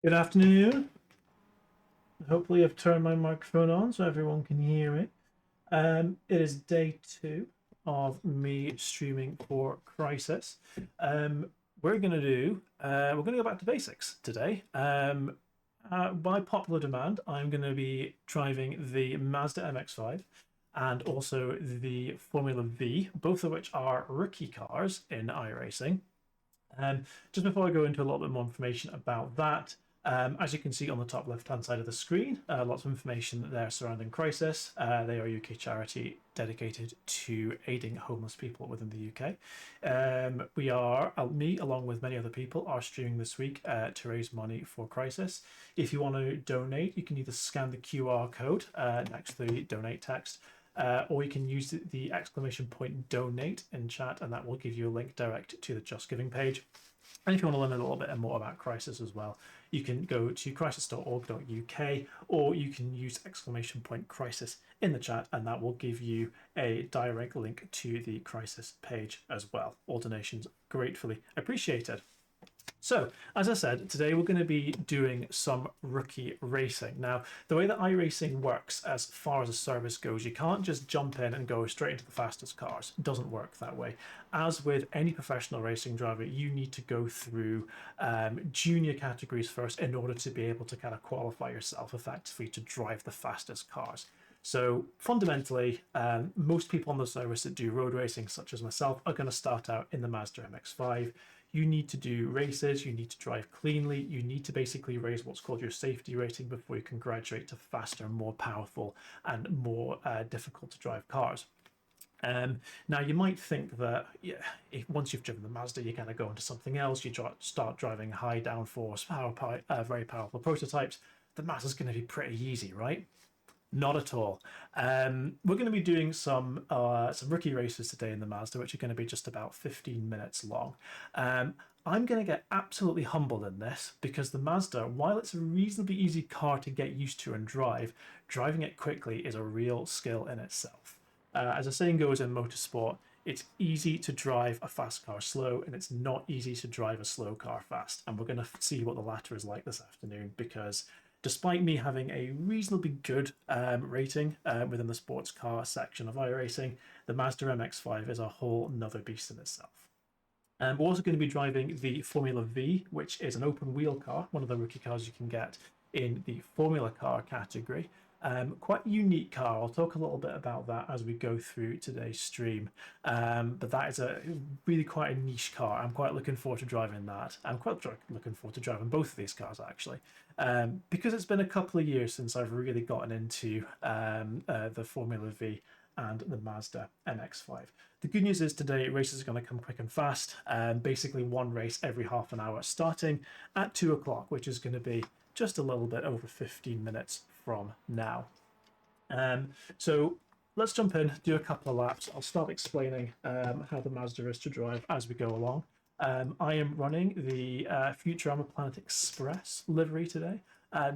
Good afternoon. Hopefully, I've turned my microphone on so everyone can hear me. It is day 2 of me streaming for Crisis. We're going to do, we're going to go back to basics today. By popular demand, I'm going to be driving the Mazda MX-5 and also the Formula V, both of which are rookie cars in iRacing. Just before I go into a little bit more information about that, as you can see on the top left-hand side of the screen, lots of information there surrounding Crisis. They are a UK charity dedicated to aiding homeless people within the UK. Me along with many other people, are streaming this week to raise money for Crisis. If you want to donate, you can either scan the QR code next to the donate text, or you can use the exclamation point donate in chat, and that will give you a link direct to the Just Giving page. And if you want to learn a little bit more about Crisis as well, you can go to crisis.org.uk, or you can use exclamation point crisis in the chat, and that will give you a direct link to the Crisis page as well. All donations gratefully appreciated. So, as I said, today we're going to be doing some rookie racing. Now, the way that iRacing works as far as a service goes, you can't just jump in and go straight into the fastest cars. It doesn't work that way. As with any professional racing driver, you need to go through junior categories first in order to be able to kind of qualify yourself effectively to drive the fastest cars. So fundamentally, most people on the service that do road racing, such as myself, are going to start out in the Mazda MX-5. You need to do races, you need to drive cleanly, you need to basically raise what's called your safety rating before you can graduate to faster, more powerful, and more difficult to drive cars. Now, you might think that once you've driven the Mazda, you kind of go into something else, you start driving high downforce, very powerful prototypes. The Mazda's going to be pretty easy, right? Not at all. We're going to be doing some rookie races today in the Mazda, which are going to be just about 15 minutes long. I'm going to get absolutely humbled in this because the Mazda, while it's a reasonably easy car to get used to and driving it quickly is a real skill in itself. As the saying goes in motorsport, it's easy to drive a fast car slow, and it's not easy to drive a slow car fast. And we're going to see what the latter is like this afternoon, because despite me having a reasonably good rating within the sports car section of iRacing, the Mazda MX-5 is a whole nother beast in itself. We're also going to be driving the Formula V, which is an open wheel car, one of the rookie cars you can get in the Formula car category. Quite a unique car. I'll talk a little bit about that as we go through today's stream. But that is really quite a niche car. I'm quite looking forward to driving that. I'm quite looking forward to driving both of these cars, actually, because it's been a couple of years since I've really gotten into the Formula V and the Mazda MX-5. The good news is today races are going to come quick and fast. Basically one race every half an hour, starting at 2 o'clock, which is going to be just a little bit over 15 minutes from now. So let's jump in, do a couple of laps. I'll start explaining how the Mazda is to drive as we go along. I am running the Futurama Planet Express livery today.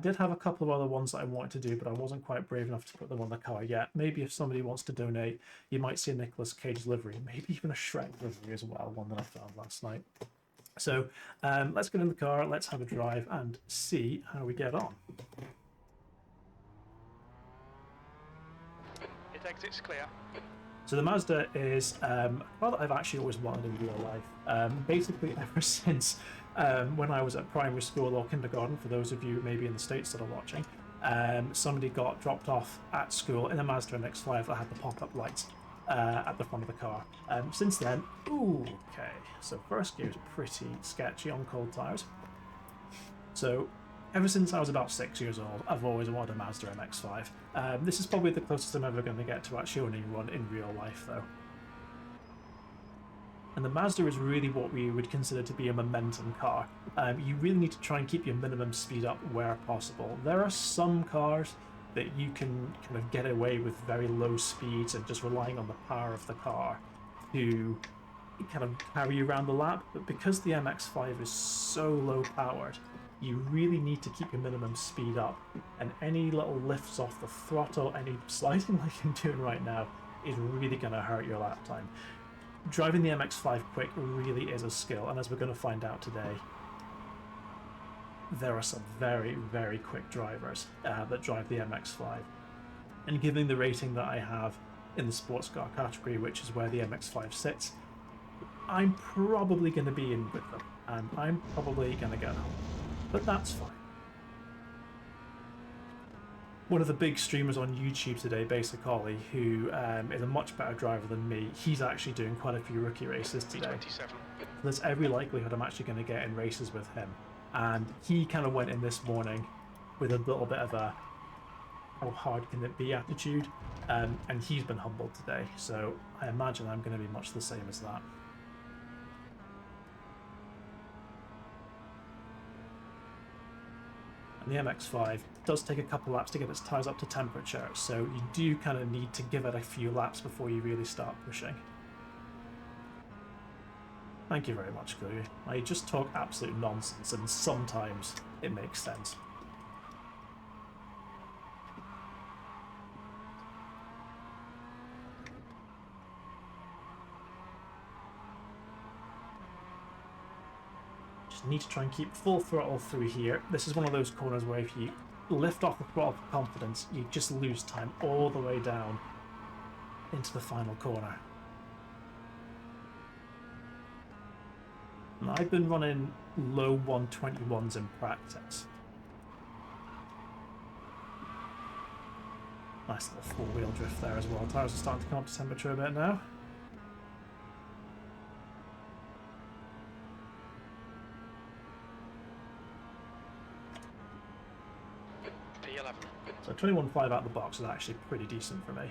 Did have a couple of other ones that I wanted to do, but I wasn't quite brave enough to put them on the car yet. Maybe if somebody wants to donate, you might see a Nicolas Cage livery, maybe even a Shrek livery as well, one that I found last night. So let's get in the car, let's have a drive and see how we get on. It exits clear. So the Mazda is a car that I've actually always wanted in real life. Basically, ever since when I was at primary school or kindergarten, for those of you maybe in the States that are watching, somebody got dropped off at school in a Mazda MX-5 that had the pop-up lights at the front of the car. Since then, okay, so first gear is pretty sketchy on cold tires. So ever since I was about 6 years old, I've always wanted a Mazda MX-5. This is probably the closest I'm ever going to get to actually owning one in real life, though. And the Mazda is really what we would consider to be a momentum car. You really need to try and keep your minimum speed up where possible. There are some cars that you can kind of get away with very low speeds and just relying on the power of the car to kind of carry you around the lap, but because the MX-5 is so low powered, you really need to keep your minimum speed up, and any little lifts off the throttle, any sliding like I'm doing right now, is really going to hurt your lap time. Driving the MX-5 quick really is a skill, and as we're going to find out today, there are some very, very quick drivers that drive the MX-5. And given the rating that I have in the sports car category, which is where the MX-5 sits, I'm probably going to be in with them, and I'm probably going to get home. But that's fine. One of the big streamers on YouTube today, Basic Ollie, who is a much better driver than me, he's actually doing quite a few rookie races today. So there's every likelihood I'm actually going to get in races with him. And he kind of went in this morning with a little bit of a how hard can it be attitude, and he's been humbled today. So I imagine I'm going to be much the same as that. The MX-5 does take a couple laps to get its tyres up to temperature, so you do kind of need to give it a few laps before you really start pushing. Thank you very much, Glue. I just talk absolute nonsense, and sometimes it makes sense. Need to try and keep full throttle through here. This is one of those corners where if you lift off the throttle for confidence, you just lose time all the way down into the final corner. And I've been running low 121s in practice. Nice little four-wheel drift there as well. Tyres are starting to come up to temperature a bit now. So 21.5 out the box is actually pretty decent for me.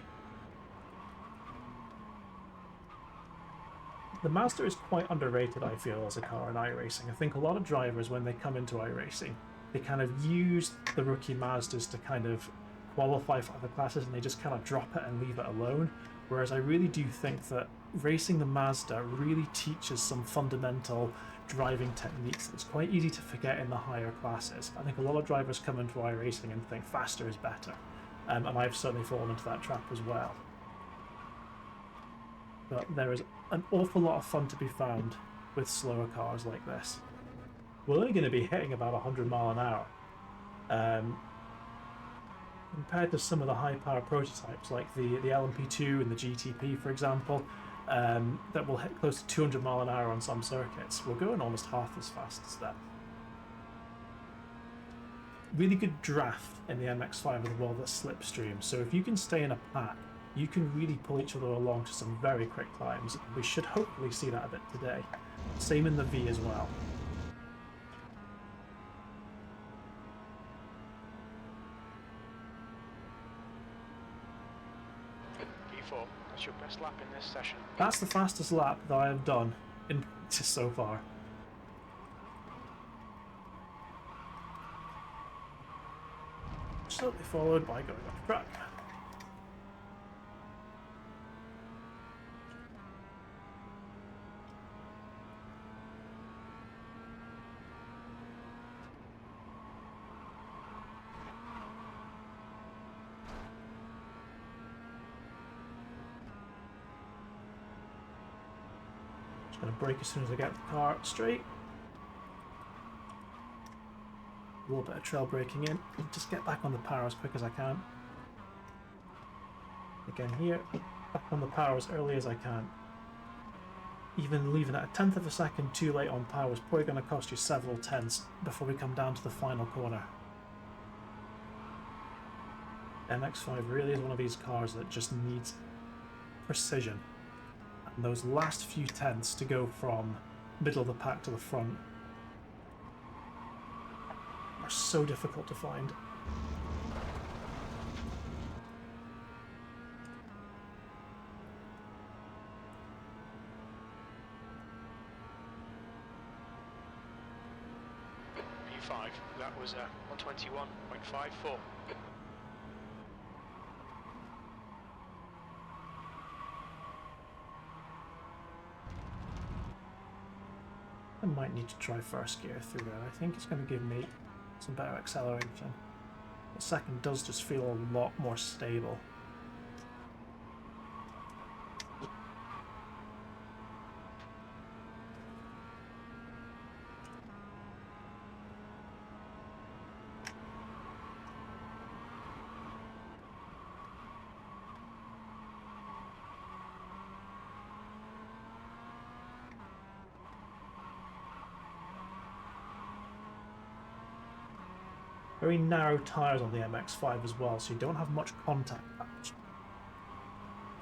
The Mazda is quite underrated, I feel, as a car in iRacing. I think a lot of drivers, when they come into iRacing, they kind of use the rookie Mazdas to kind of qualify for other classes, and they just kind of drop it and leave it alone. Whereas I really do think that racing the Mazda really teaches some fundamental driving techniques that's quite easy to forget in the higher classes. I think a lot of drivers come into iRacing and think faster is better, and I've certainly fallen into that trap as well. But there is an awful lot of fun to be found with slower cars like this. We're only going to be hitting about 100 mile an hour. Compared to some of the high-power prototypes like the LMP2 and the GTP, for example, that will hit close to 200 mile an hour on some circuits. We're going almost half as fast as that. Really good draft in the MX-5 as well, the slipstream. So if you can stay in a pack, you can really pull each other along to some very quick climbs. We should hopefully see that a bit today. Same in the V as well. P4, that's your best lap in this session. That's the fastest lap that I have done in practice so far. Slowly followed by going off track. Just going to brake as soon as I get the car straight. A little bit of trail braking in, just get back on the power as quick as I can. Again here, back on the power as early as I can. Even leaving it a tenth of a second too late on power is probably going to cost you several tenths before we come down to the final corner. MX-5 really is one of these cars that just needs precision. And those last few tenths to go from middle of the pack to the front are so difficult to find. P5, that was 121.54. I might need to try first gear through there. I think it's going to give me some better acceleration. The second does just feel a lot more stable. Very narrow tyres on the MX-5 as well, so you don't have much contact patch.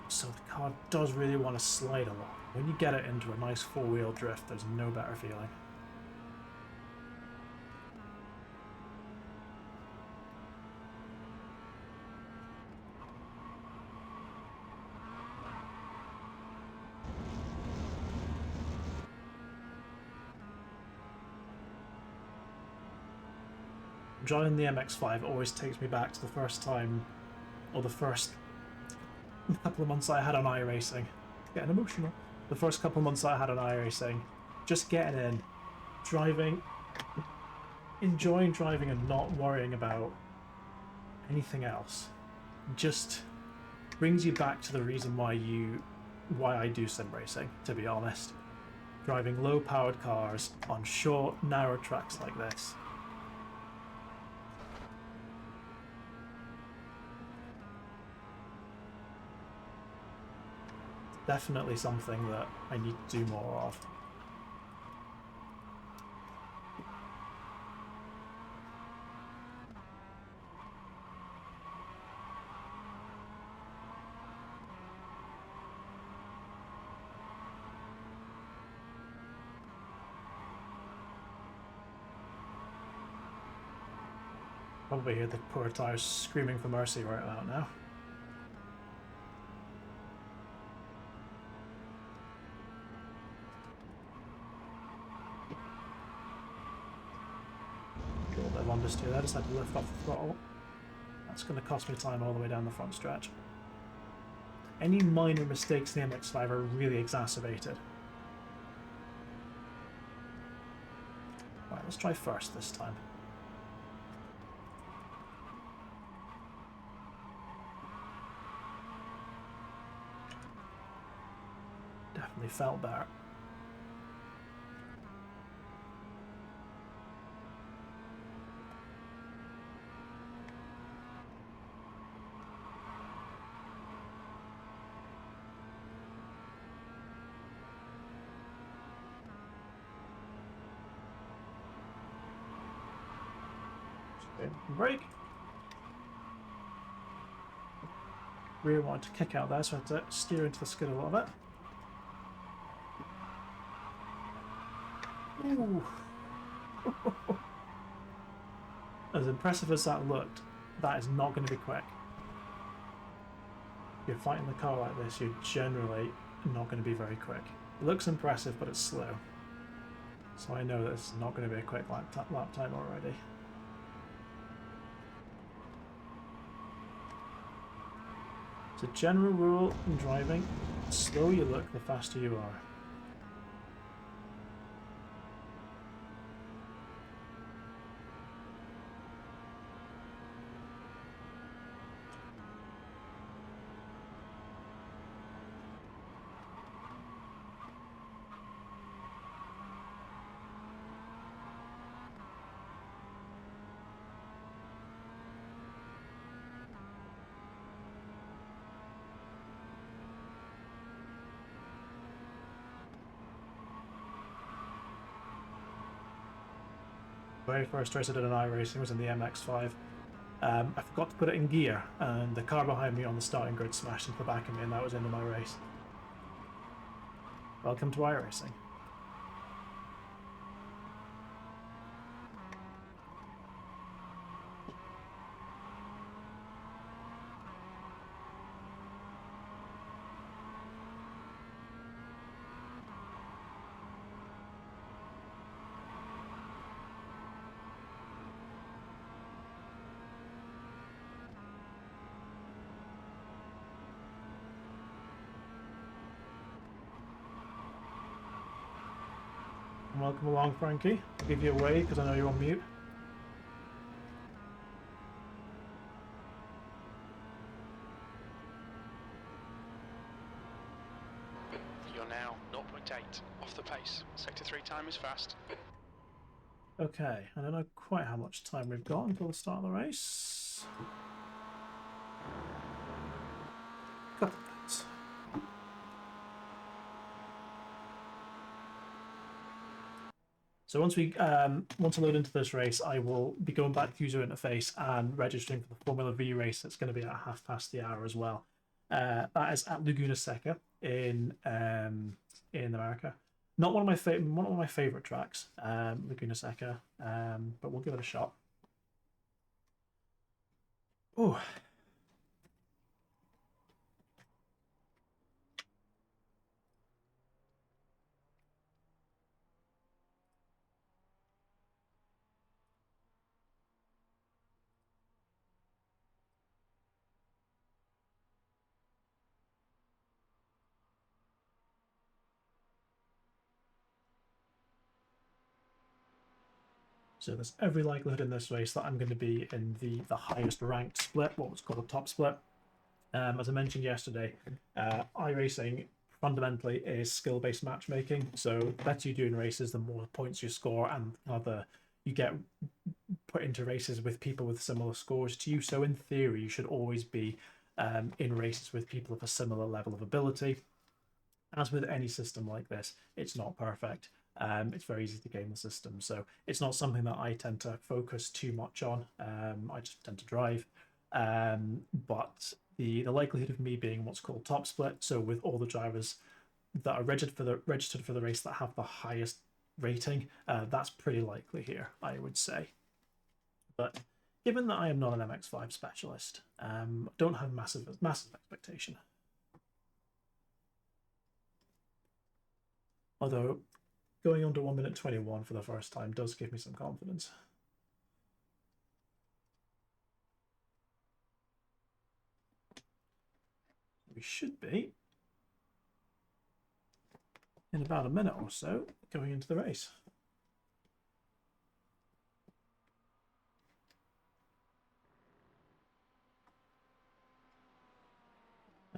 So the car does really want to slide a lot. When you get it into a nice four-wheel drift, there's no better feeling. Driving the MX-5 always takes me back to the first time, or the first couple of months I had on iRacing. Getting emotional. The first couple of months I had on iRacing, just getting in, driving, enjoying driving and not worrying about anything else, just brings you back to the reason why I do sim racing, to be honest. Driving low-powered cars on short, narrow tracks like this. Definitely something that I need to do more of. Probably hear the poor tires screaming for mercy right about now. A little bit of understeer there, just had to lift off the throttle. That's going to cost me time all the way down the front stretch. Any minor mistakes in the MX-5 are really exacerbated. Right, let's try first this time. Definitely felt better. Brake. Rear wanted to kick out there, so I had to steer into the skid a little bit. Ooh. As impressive as that looked, that is not going to be quick. If you're fighting the car like this, you're generally not going to be very quick. It looks impressive, but it's slow. So I know that this is not going to be a quick lap time already. It's a general rule in driving: the slower you look, the faster you are. The very first race I did in iRacing was in the MX-5. I forgot to put it in gear, and the car behind me on the starting grid smashed into the back of me, and that was the end of my race. Welcome to iRacing. Welcome along, Frankie. I'll give you a wave because I know you're on mute. You're now 0.8 off the pace. Sector 3 time is fast. Okay, I don't know quite how much time we've got until the start of the race. Couple of minutes. So once I load into this race, I will be going back to user interface and registering for the Formula V race. That's going to be at 1/2 past as well. That is at Laguna Seca in America. Not one of my favorite tracks, Laguna Seca, but we'll give it a shot. Oh. So there's every likelihood in this race that I'm going to be in the highest ranked split, what was called a top split. As I mentioned yesterday, iRacing fundamentally is skill-based matchmaking. So the better you do in races, the more points you score, and you get put into races with people with similar scores to you. So in theory, you should always be in races with people of a similar level of ability. As with any system like this, it's not perfect. It's very easy to game the system, so it's not something that I tend to focus too much on. I just tend to drive, but the likelihood of me being what's called top split, so with all the drivers that are registered for the race that have the highest rating, that's pretty likely here, I would say. But given that I am not an MX5 specialist, don't have massive expectation. Although going under 1:21 for the first time does give me some confidence. We should be in about a minute or so going into the race.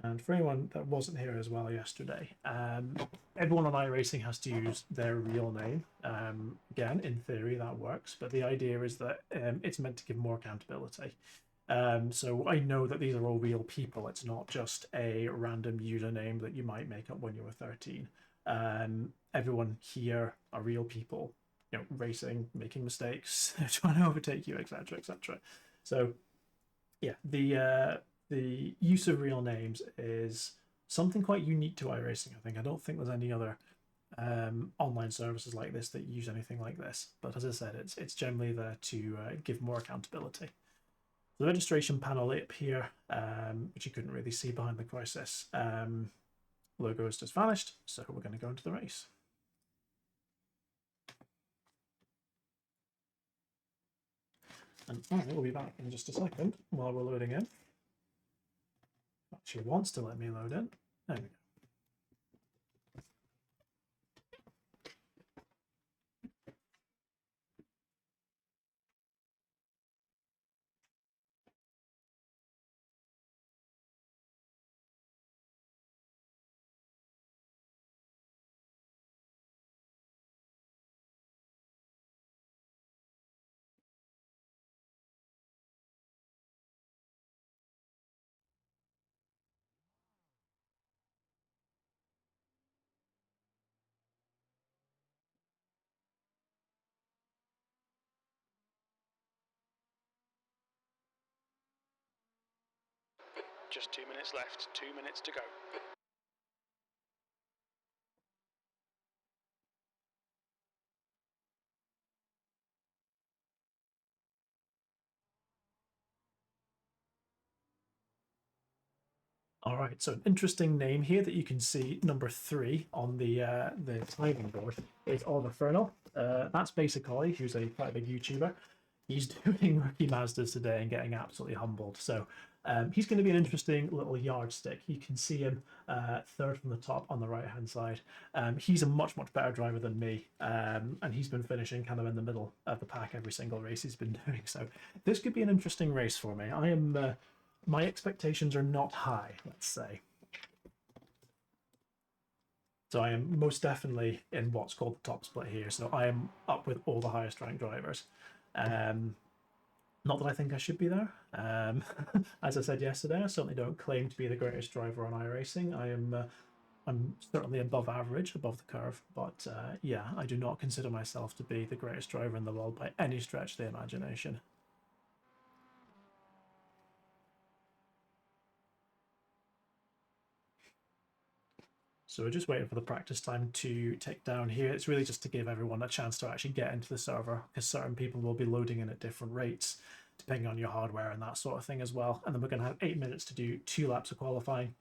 And for anyone that wasn't here as well yesterday, everyone on iRacing has to use their real name. Again, in theory, that works, but the idea is that it's meant to give more accountability. So I know that these are all real people. It's not just a random username that you might make up when you were 13. Everyone here are real people, racing, making mistakes, trying to overtake you, etc., etc. So, yeah, the use of real names is something quite unique to iRacing. I don't think there's any other online services like this that use anything like this. But as I said, it's generally there to give more accountability. The registration panel up here, which you couldn't really see behind the Crisis logo, has just vanished. So we're going to go into the race. And I will be back in just a second while we're loading in. Actually wants to let me load in. There we go. Just 2 minutes left, 2 minutes to go. All right, so an interesting name here that you can see, number 3 on the timing board, is Oliver Fernal. That's basically, who's quite a big YouTuber. He's doing Rookie Mazdas today and getting absolutely humbled. So he's going to be an interesting little yardstick. You can see him third from the top on the right-hand side. He's a much better driver than me, and he's been finishing kind of in the middle of the pack every single race he's been doing. So this could be an interesting race for me. My expectations are not high, let's say. So I am most definitely in what's called the top split here. So I am up with all the highest ranked drivers. Not that I think I should be there. As I said yesterday, I certainly don't claim to be the greatest driver on iRacing. I am I'm certainly above average, above the curve, but yeah, I do not consider myself to be the greatest driver in the world by any stretch of the imagination. So we're just waiting for the practice time to tick down here. It's really just to give everyone a chance to actually get into the server, because certain people will be loading in at different rates, depending on your hardware and that sort of thing as well. And then we're going to have 8 minutes to do 2 laps of qualifying,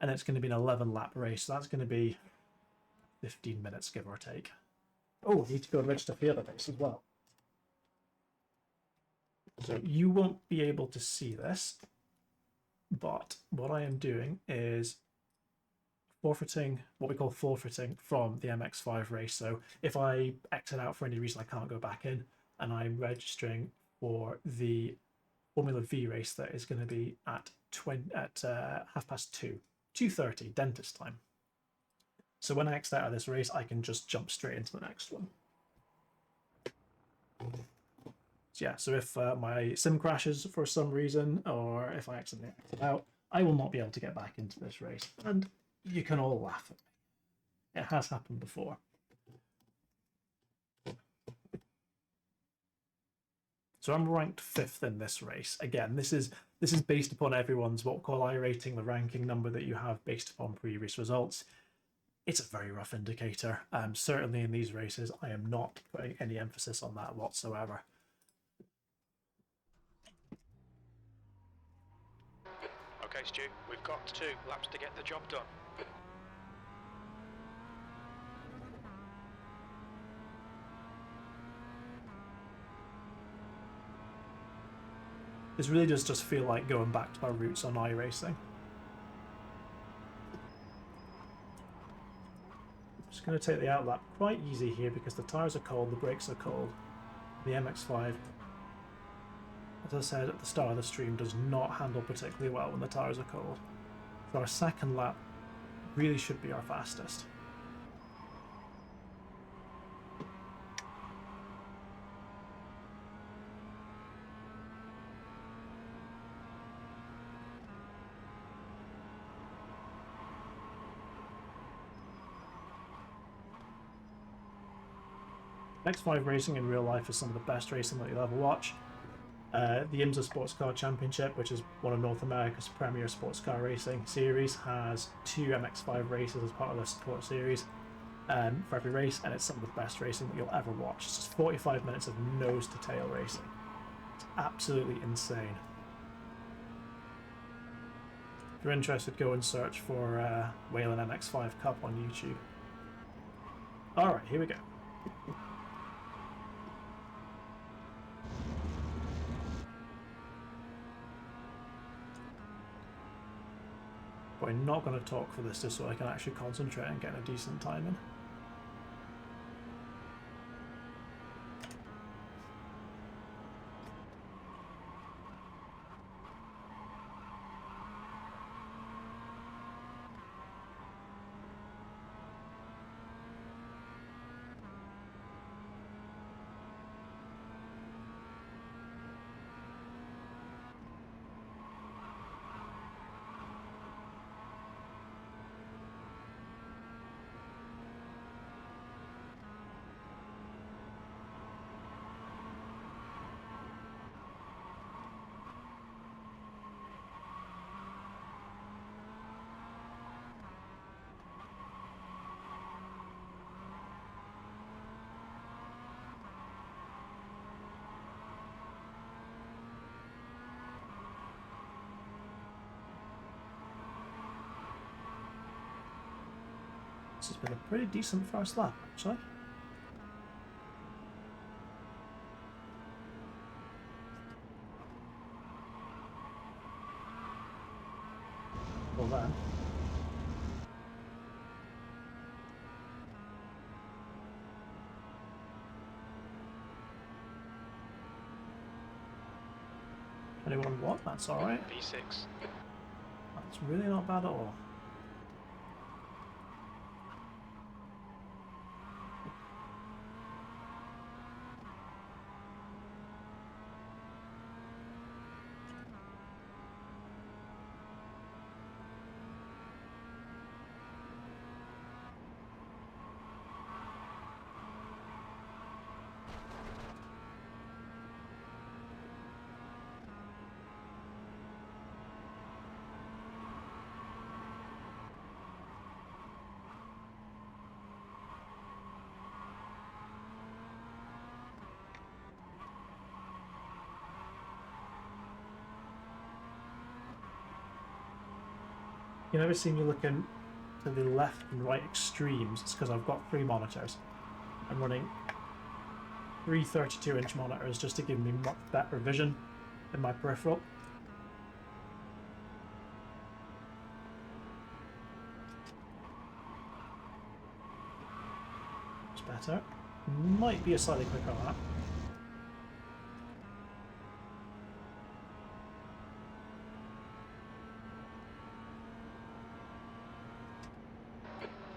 and it's going to be an 11 lap race. So that's going to be 15 minutes, give or take. Oh, I need to go and register for the other race as well. So you won't be able to see this, but what I am doing is forfeiting, what we call forfeiting from the MX5 race. So if I exit out for any reason, I can't go back in, and I'm registering for the Formula V race that is going to be at 2:30, 2:30 dentist time. So when I exit out of this race, I can just jump straight into the next one. So yeah, so if my sim crashes for some reason, or if I accidentally exit out, I will not be able to get back into this race. And you can all laugh at me. It has happened before. So I'm ranked 5th in this race. Again, this is based upon everyone's what we call iRating, the ranking number that you have based upon previous results. It's a very rough indicator. Certainly in these races, I am not putting any emphasis on that whatsoever. Okay, Stu, we've got 2 laps to get the job done. This really does just feel like going back to our roots on iRacing. Just going to take the outlap quite easy here because the tyres are cold, the brakes are cold. The MX5, as I said at the start of the stream, does not handle particularly well when the tyres are cold. So our second lap really should be our fastest. X5 racing in real life is some of the best racing that you'll ever watch. The IMSA Sports Car Championship, which is one of North America's premier sports car racing series, has 2 MX5 races as part of their support series for every race, and it's some of the best racing that you'll ever watch. It's just 45 minutes of nose-to-tail racing. It's absolutely insane. If you're interested, go and search for Whalen MX5 Cup on YouTube. Alright, here we go. But I'm not going to talk for this just so I can actually concentrate and get a decent time in. This has been a pretty decent first lap, actually. Well then. Anyone what? That's alright. V6. That's really not bad at all. You never see me looking to the left and right extremes. It's because I've got 3 monitors. I'm running 3 32-inch monitors just to give me much better vision in my peripheral. It's better. Might be a slightly quicker lap.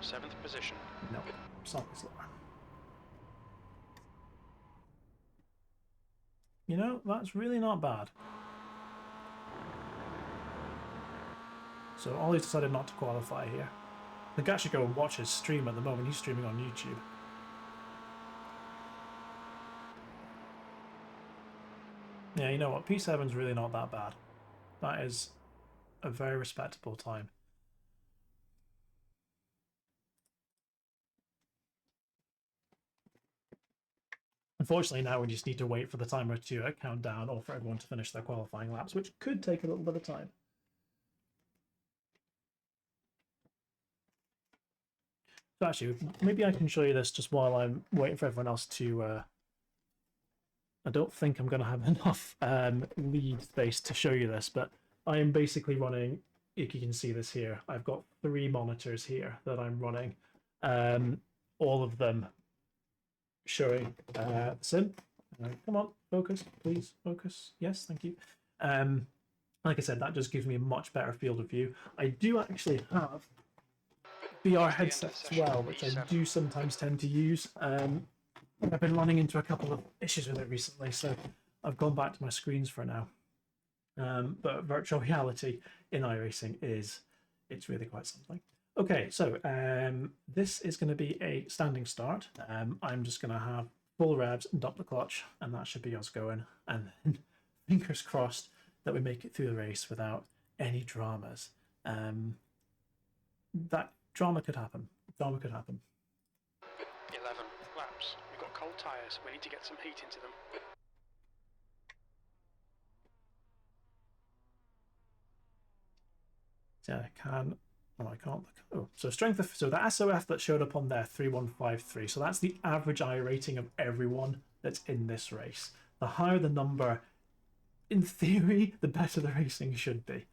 Seventh position. No, slightly slower. You know, that's really not bad. So Ollie's decided not to qualify here. I think I should go and watch his stream at the moment. He's streaming on YouTube. Yeah, you know what? P7's really not that bad. That is a very respectable time. Unfortunately, now we just need to wait for the timer to count down or for everyone to finish their qualifying laps, which could take a little bit of time. So actually, maybe I can show you this just while I'm waiting for everyone else to... I don't think I'm going to have enough lead space to show you this, but I am basically running, if you can see this here, I've got 3 monitors here that I'm running. All of them showing sim. Come on, focus, please, focus. Yes, thank you. Like I said, that just gives me a much better field of view. I do actually have VR headsets as well, which I do sometimes tend to use. I've been running into a couple of issues with it recently, so I've gone back to my screens for now. But virtual reality in iRacing it's really quite something. Okay, so this is going to be a standing start. I'm just going to have full revs and dump the clutch, and that should be us going. And then fingers crossed that we make it through the race without any dramas. That drama could happen. Drama could happen. 11 laps. We've got cold tyres. We need to get some heat into them. Yeah, I can. Oh, I can't look. Oh, so strength of, so the SOF that showed up on there, 3153. So that's the average I rating of everyone that's in this race. The higher the number, in theory, the better the racing should be.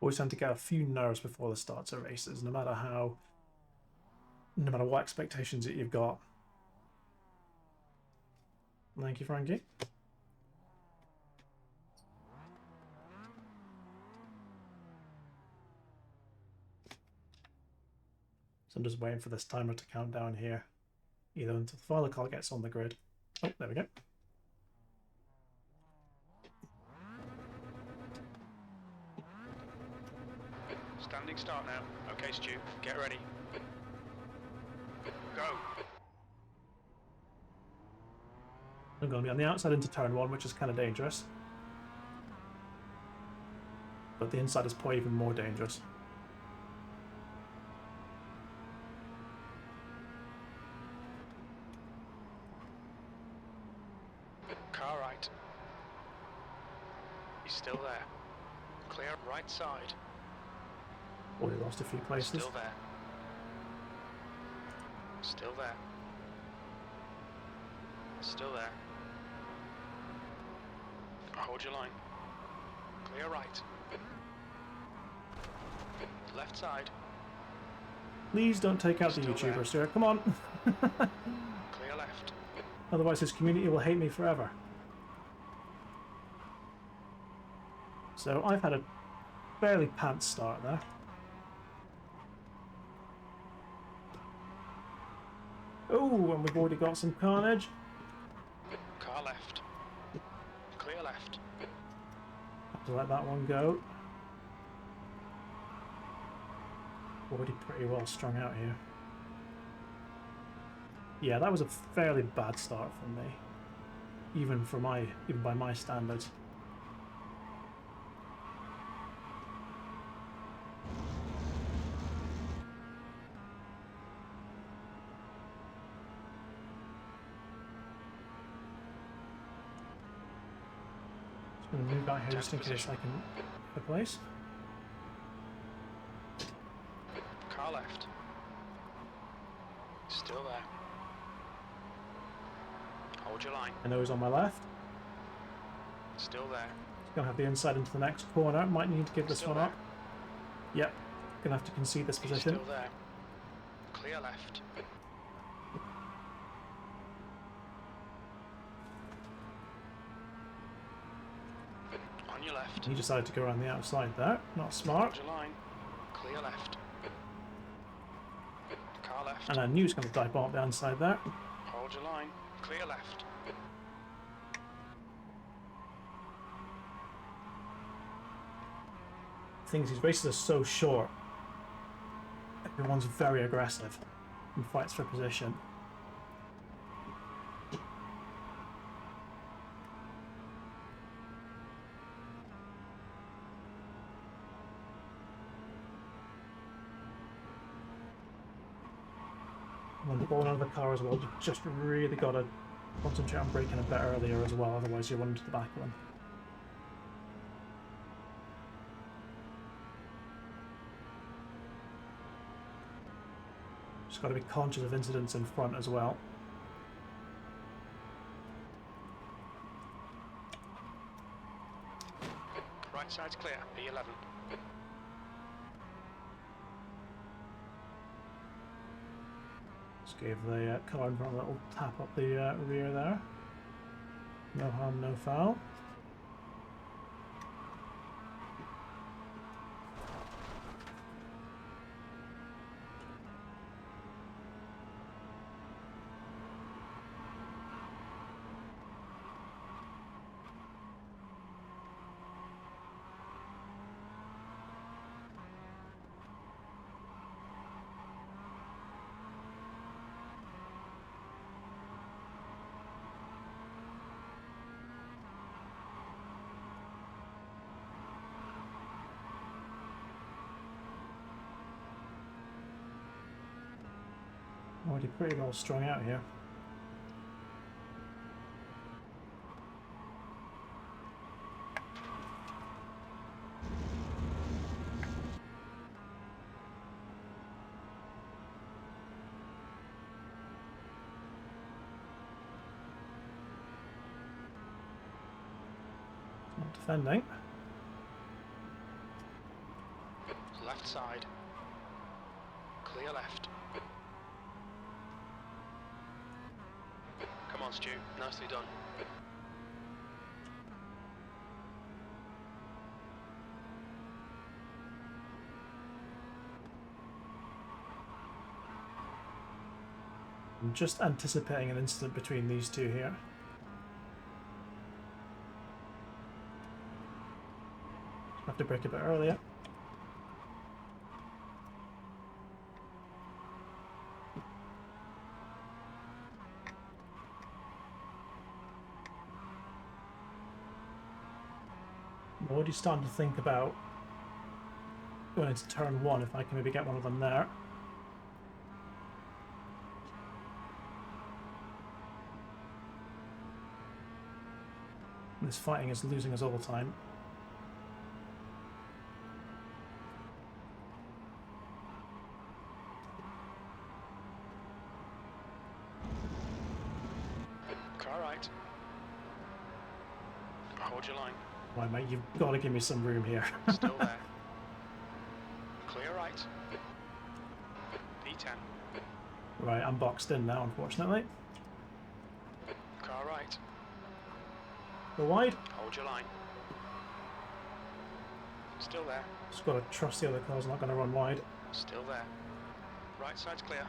Always tend to get a few nerves before the starts of races, no matter what expectations that you've got. Thank you, Frankie. So I'm just waiting for this timer to count down here, either until the final car gets on the grid. Oh, there we go. Standing start now. Okay, Stu, get ready. Go. I'm going to be on the outside into turn 1, which is kind of dangerous. But the inside is probably even more dangerous. Car right. He's still there. Clear right side. Already lost a few places. Still there. Still there. Still there. Hold your line. Clear right. Left side. Please don't take out the Still YouTuber, there. Stuart. Come on. Clear left. Otherwise his community will hate me forever. So I've had a fairly pants start there. Oh, and we've already got some carnage. Car left. Clear left. Have to let that one go. Already pretty well strung out here. Yeah, that was a fairly bad start for me, even by my standards. Just going to move out here just in case I can get a place. Car left. Still there. Hold your line. I know he's on my left. Still there. Gonna have the inside into the next corner. Might need to give this Still one there. up. Yep. Gonna have to concede this He's position. still there. Clear left. On your left. He decided to go around the outside there. Not smart. Hold your line. Clear left. Car left. And I knew he was going to dive bomb the inside there. Hold your line. Clear left. Things these races are so short. Everyone's very aggressive and fights for position. When the ball out of the car as well, you just really got to concentrate on braking a bit earlier as well, otherwise you'll run into the back of them. Just got to be conscious of incidents in front as well. Right side's clear. B11. Just gave the car in front a little tap up the rear there. No harm, no foul. Already pretty well strung out here. Not defending. Left side. Clear left. Come on, Stu. Nicely done. I'm just anticipating an incident between these two here. Have to brake a bit earlier. I'm already starting to think about going into turn one if I can maybe get one of them there. This fighting is losing us all the time. Car right. Hold your line. Why, mate, you've got to give me some room here. Still there. Clear right. B10. Right, I'm boxed in now, unfortunately. Car right. Go wide. Hold your line. Still there. Just got to trust the other car's not going to run wide. Still there. Right side's clear.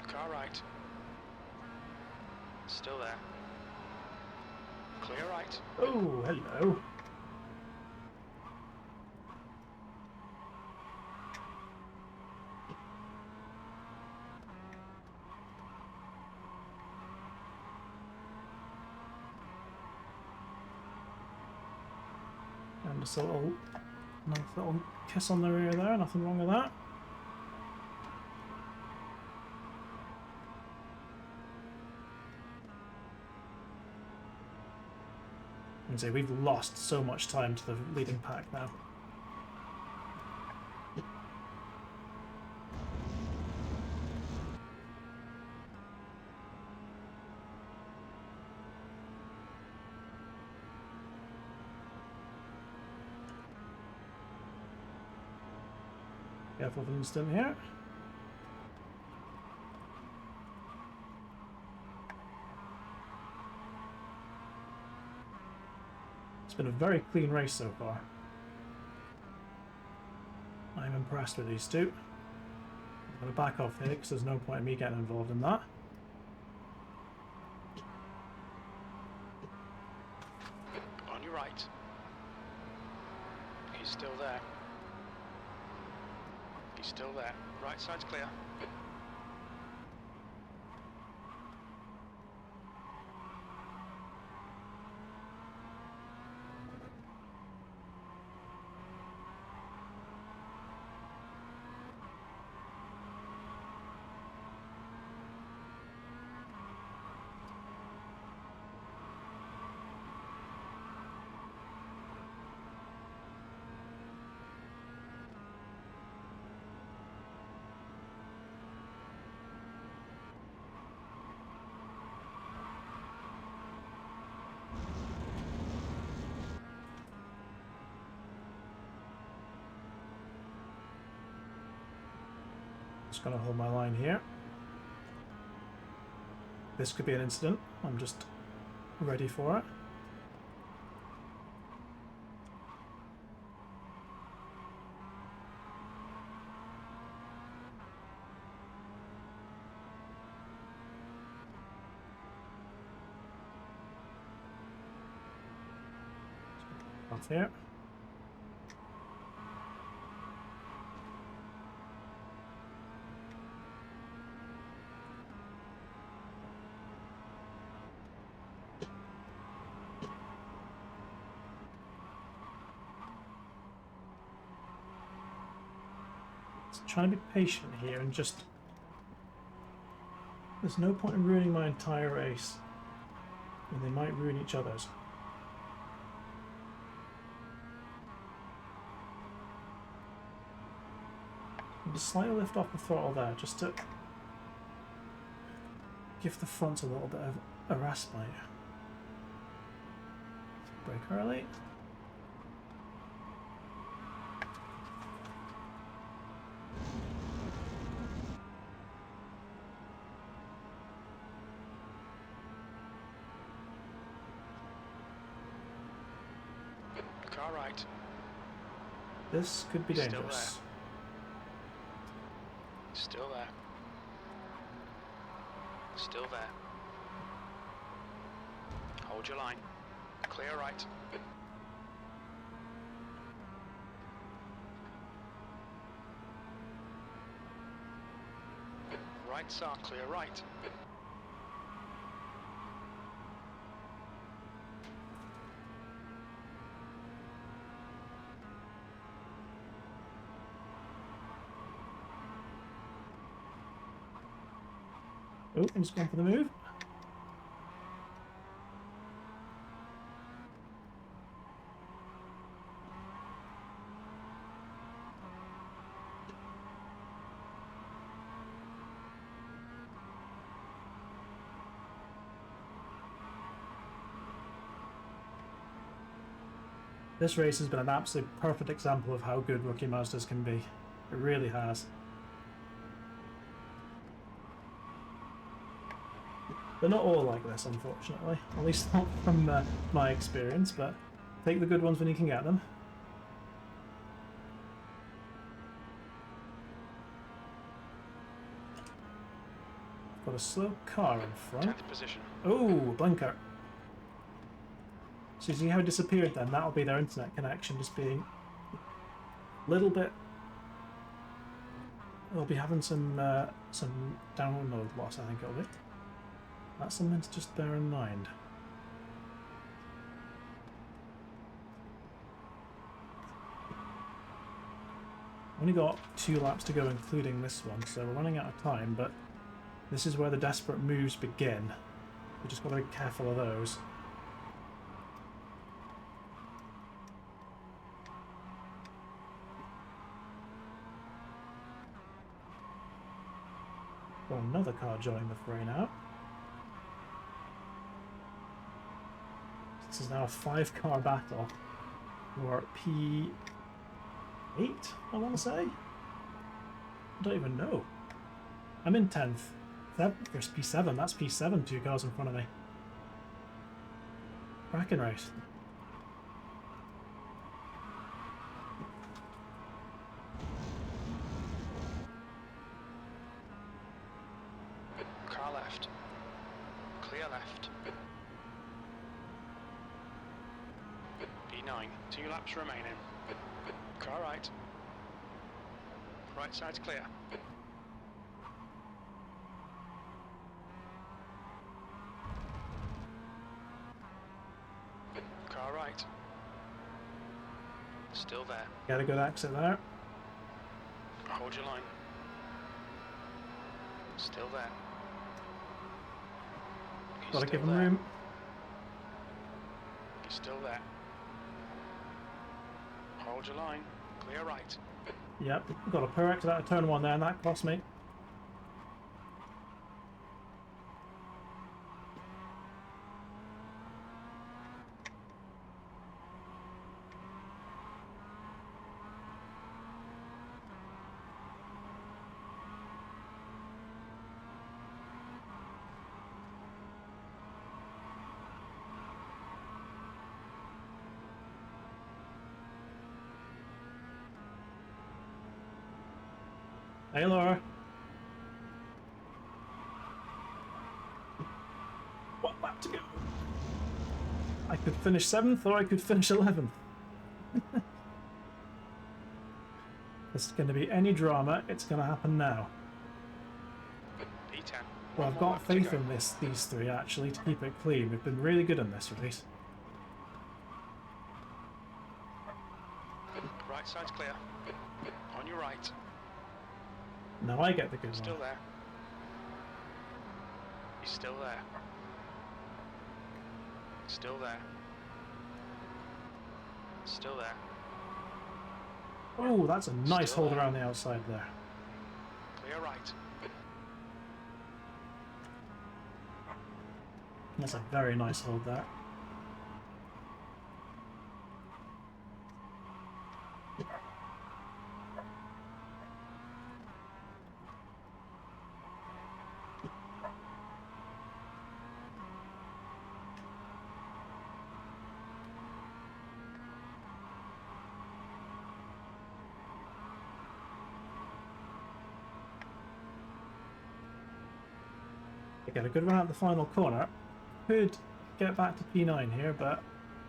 Car right. Still there. Clear right. Oh, hello. And just a little, nice little kiss on the rear there, nothing wrong with that. And say we've lost so much time to the leading pack now. Careful of an instant here. It's been a very clean race so far. I'm impressed with these two. I'm going to back off here because there's no point in me getting involved in that. On your right. He's still there. He's still there. Right side's clear. Just going to hold my line here. This could be an incident. I'm just ready for it. Off here. Trying to be patient here and just... There's no point in ruining my entire race when they might ruin each other's. Just slightly lift off the throttle there just to give the front a little bit of a respite. Brake early. Car right. This could be Still dangerous. Still there. Still there. Hold your line. Clear right. Rights are clear right. Oh, I'm just going for the move. This race has been an absolute perfect example of how good Rookie Mazdas can be. It really has. They're not all like this, unfortunately. At least not from my experience, but take the good ones when you can get them. Got a slow car in front. 10th position. Oh, blinker. So you see how it disappeared then? That'll be their internet connection just being a little bit... They'll be having some download loss, I think it'll be. That's something to just bear in mind. Only got 2 laps to go, including this one, so we're running out of time, but this is where the desperate moves begin. We just got to be careful of those. Got another car joining the fray now. This is now a 5-car battle for P8, I want to say? I don't even know. I'm in 10th. There's P7, that's P7, 2 cars in front of me. Cracking race. Car left. Clear left. B9. 2 laps remaining. Car right. Right side's clear. Car right. Still there. Got a good exit there. Hold your line. Still there. He's Gotta still give him there. room. He's still there. Hold your line. Clear right. Yep, got a poor exit out of turn 1 there, and that cost me. Hey Laura. 1 lap to go. I could finish 7th or I could finish 11th. If there's going to be any drama, it's going to happen now. P10. Well, One I've more got lap to faith go. in these 3 actually to keep it clean. We've been really good in this race. Right side's clear. On your right. Now I get the good Still one. there. He's still there. Still there. Still there. Oh, that's a nice Still hold there. around the outside there. Clear right. That's a very nice hold there. I get a good run at the final corner. Could get back to P9 here, but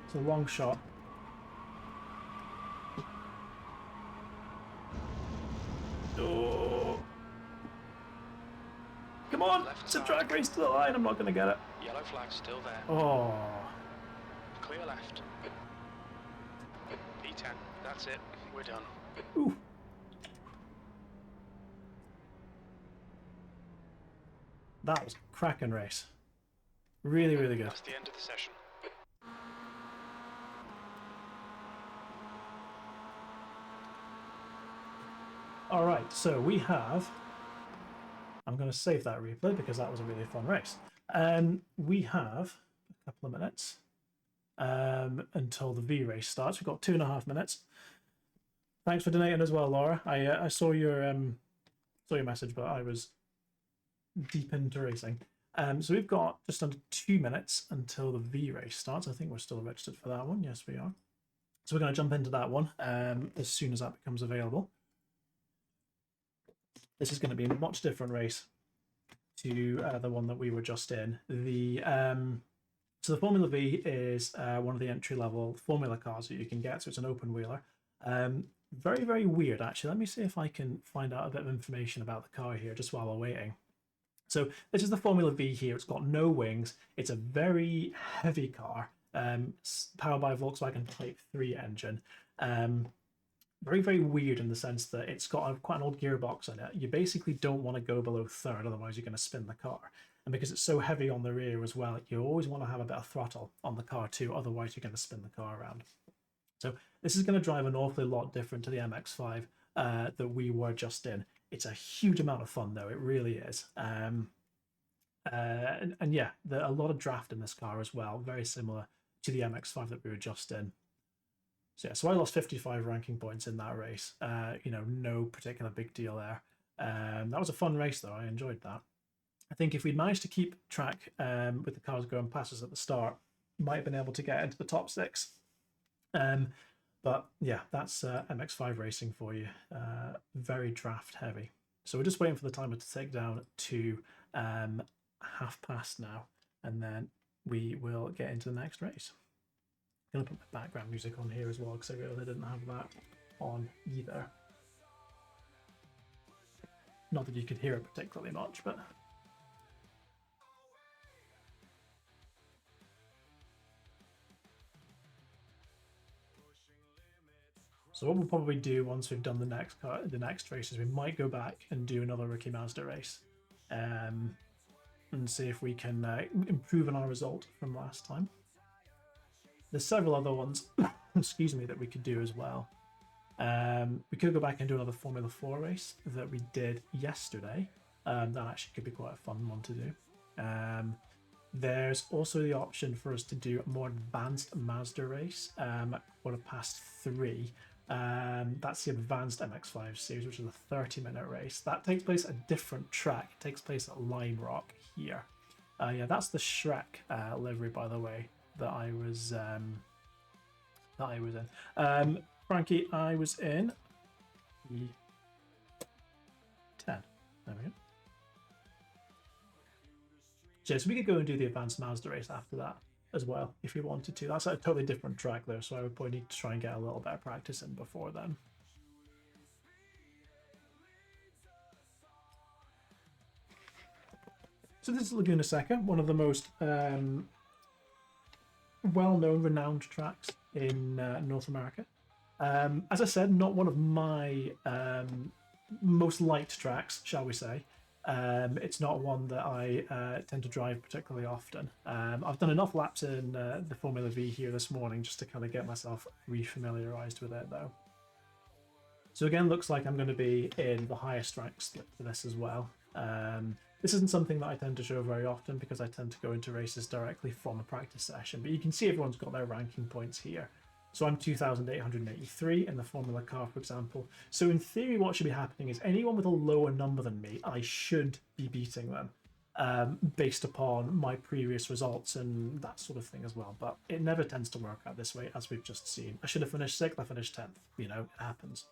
it's a long shot. Oh. Come on! Left It's a side. drag race to the line, I'm not going to get it. Yellow flag still there. Oh. Clear left. P10. That's it. We're done. Ooh. That was a cracking race. Really, really good. That's the end of the session. Alright, so we have... I'm going to save that replay because that was a really fun race. We have a couple of minutes until the V race starts. We've got 2.5 minutes. Thanks for donating as well, Laura. I saw your message, but I was deep into racing. So we've got just under 2 minutes until the V race starts. I think we're still registered for that one. Yes, we are. So we're going to jump into that one as soon as that becomes available. This is going to be a much different race to the one that we were just in. The So the Formula V is one of the entry-level Formula cars that you can get. So it's an open wheeler. Very, very weird, actually. Let me see if I can find out a bit of information about the car here just while we're waiting. So this is the Formula V here. It's got no wings. It's a very heavy car, powered by a Volkswagen Type 3 engine. Very, very weird in the sense that it's got quite an old gearbox in it. You basically don't want to go below third, otherwise you're going to spin the car. And because it's so heavy on the rear as well, you always want to have a bit of throttle on the car too, otherwise you're going to spin the car around. So this is going to drive an awfully lot different to the MX-5 that we were just in. It's a huge amount of fun though, it really is. And yeah, a lot of draft in this car as well, very similar to the MX-5 that we were just in. So yeah, so I lost 55 ranking points in that race. No particular big deal there. That was a fun race though, I enjoyed that. I think if we'd managed to keep track with the cars going past us at the start, might have been able to get into the top 6. But yeah, that's MX-5 racing for you. Very draft heavy. So we're just waiting for the timer to take down to past now, and then we will get into the next race. I'm going to put my background music on here as well because I realized I didn't have that on either. Not that you could hear it particularly much, but... So what we'll probably do once we've done the next race is we might go back and do another Rookie Mazda race, and see if we can improve on our result from last time. There's several other ones, excuse me, that we could do as well. We could go back and do another Formula 4 race that we did yesterday. That actually could be quite a fun one to do. There's also the option for us to do a more advanced Mazda race, Q3. That's the advanced MX-5 series, which is a 30-minute race. That takes place at a different track. It takes place at Lime Rock here. Yeah, that's the Shrek livery, by the way, that I was in. Frankie, I was in the 10. There we go. So we could go and do the advanced Mazda race after that as well, if you wanted to. That's a totally different track though, so I would probably need to try and get a little bit of practice in before then. So this is Laguna Seca, one of the most well-known, renowned tracks in North America. As I said, not one of my most liked tracks, shall we say. It's not one that I tend to drive particularly often. I've done enough laps in the Formula V here this morning just to kind of get myself refamiliarized with it though. So again, looks like I'm going to be in the highest ranks for this as well. This isn't something that I tend to show very often because I tend to go into races directly from a practice session, but you can see everyone's got their ranking points here. So I'm 2,883 in the Formula car, for example. So in theory, what should be happening is anyone with a lower number than me, I should be beating them based upon my previous results and that sort of thing as well. But it never tends to work out this way, as we've just seen. I should have finished 6th, I finished 10th. You know, it happens.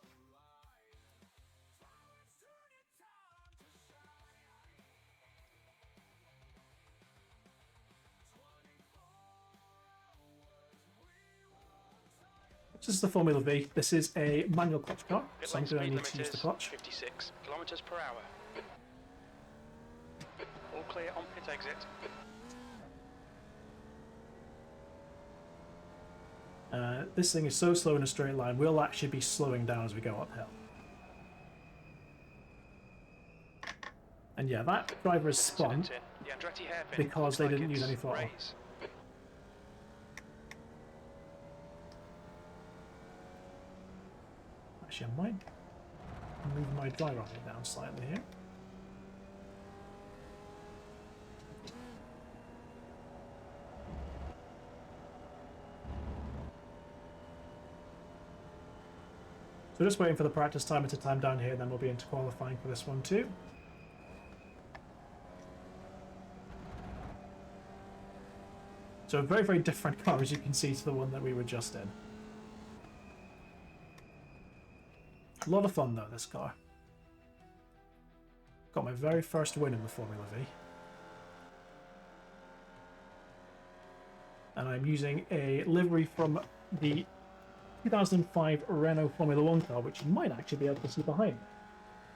This is the Formula V. This is a manual clutch car, so I'm going to need to use the clutch. 56 kilometers per hour. All clear on pit exit. This thing is so slow in a straight line, we'll actually be slowing down as we go uphill. And yeah, that driver is spun because they didn't use any throttle. Actually, I might move my driver down slightly here. So just waiting for the practice timer to time down here, then we'll be into qualifying for this one too. So a very, very different car, as you can see, to the one that we were just in. A lot of fun though, this car. Got my very first win in the Formula V. and I'm using a livery from the 2005 Renault Formula 1 car, which you might actually be able to see behind me.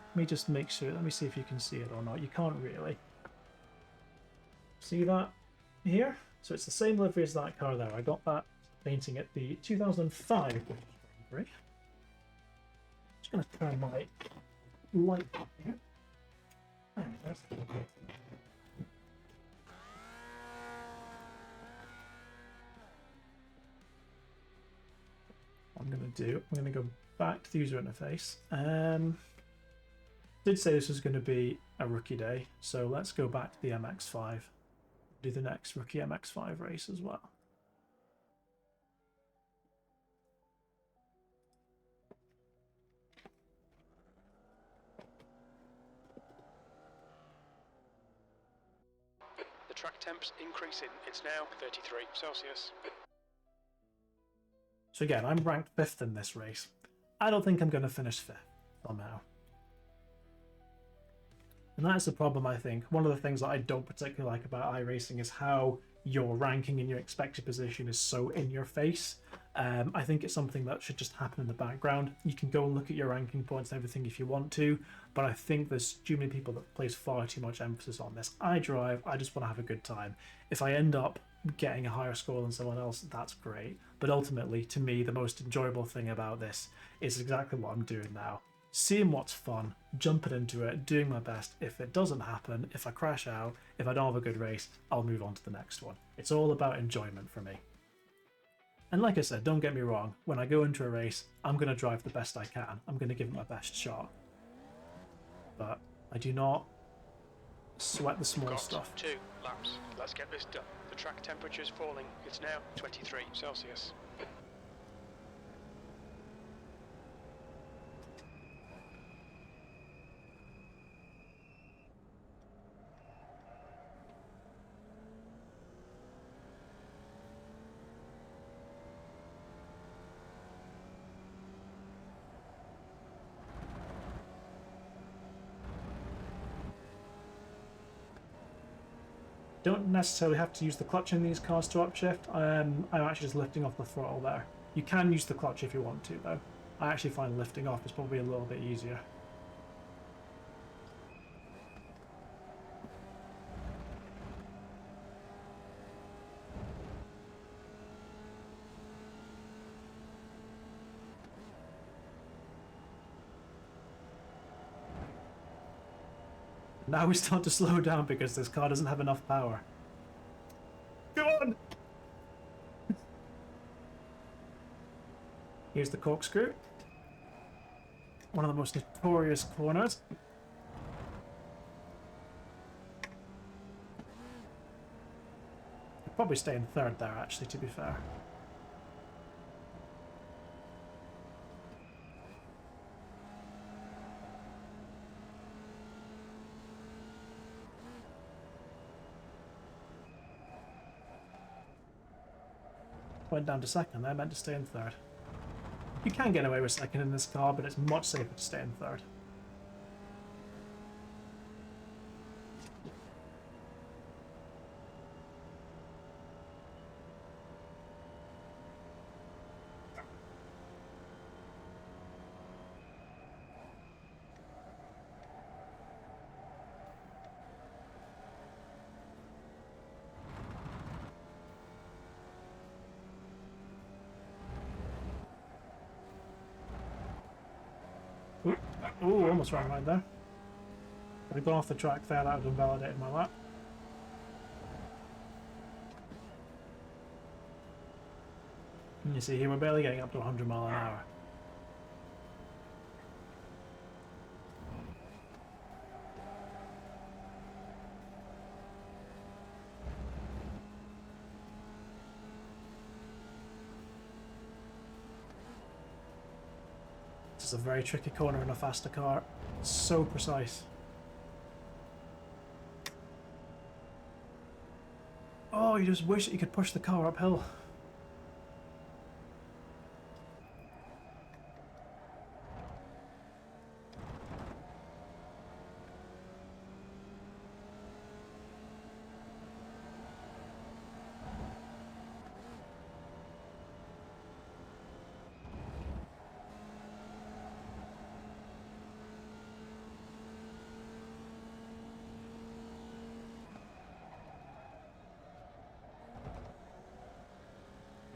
Let me just make sure, let me see if you can see it or not. You can't really. See that here? So it's the same livery as that car there. I got that painting at the 2005 livery. Just going to turn my light on here. I'm going to go back to the user interface. Did say this was going to be a rookie day, so let's go back to the MX5. Do the next rookie MX5 race as well. The track temp's increasing. It's now 33 Celsius. So again, I'm ranked 5th in this race. I don't think I'm going to finish 5th somehow. And that's the problem, I think. One of the things that I don't particularly like about iRacing is how your ranking and your expected position is so in your face. I think it's something that should just happen in the background. You can go and look at your ranking points and everything if you want to, but I think there's too many people that place far too much emphasis on this. I drive, I just want to have a good time. If I end up getting a higher score than someone else, that's great. But ultimately, to me, the most enjoyable thing about this is exactly what I'm doing now. Seeing what's fun, jumping into it, doing my best. If it doesn't happen, if I crash out, if I don't have a good race, I'll move on to the next one. It's all about enjoyment for me. And like I said, don't get me wrong, when I go into a race, I'm going to drive the best I can. I'm going to give it my best shot. But I do not sweat the small stuff. 2 laps. Let's get this done. The track temperature's falling. It's now 23 Celsius. Don't necessarily have to use the clutch in these cars to upshift. I'm actually just lifting off the throttle there. You can use the clutch if you want to, though. I actually find lifting off is probably a little bit easier. Now we start to slow down because this car doesn't have enough power. Come on! Here's the corkscrew. One of the most notorious corners. I'd probably stay in 3rd there, actually, to be fair. Went down to 2nd there, meant to stay in 3rd. You can get away with 2nd in this car, but it's much safer to stay in 3rd. Ooh, almost ran right there. If I'd gone off the track there, that would have invalidated my lap. And you see here, we're barely getting up to 100 miles an hour. This is a very tricky corner in a faster car. It's so precise. Oh, you just wish that you could push the car uphill.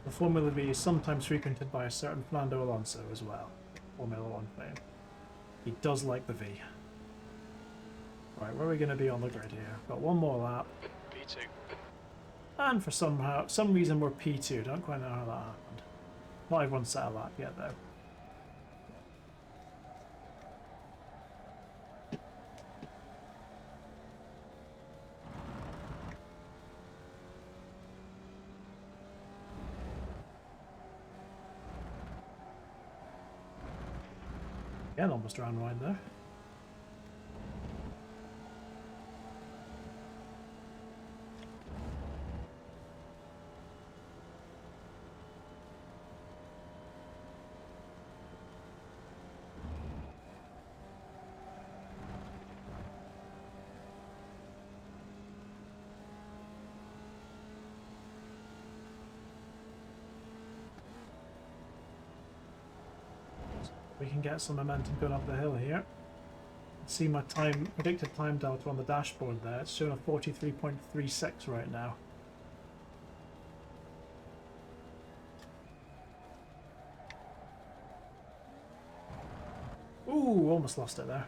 The Formula V is sometimes frequented by a certain Fernando Alonso as well. Formula One fame. He does like the V. Right, where are we going to be on the grid here? Got one more lap. P2. And for some reason we're P2. Don't quite know how that happened. Not everyone's set a lap yet though. Again, almost ran wide there. We can get some momentum going up the hill here. See my predicted time delta on the dashboard there. It's showing a 43.36 right now. Ooh, almost lost it there.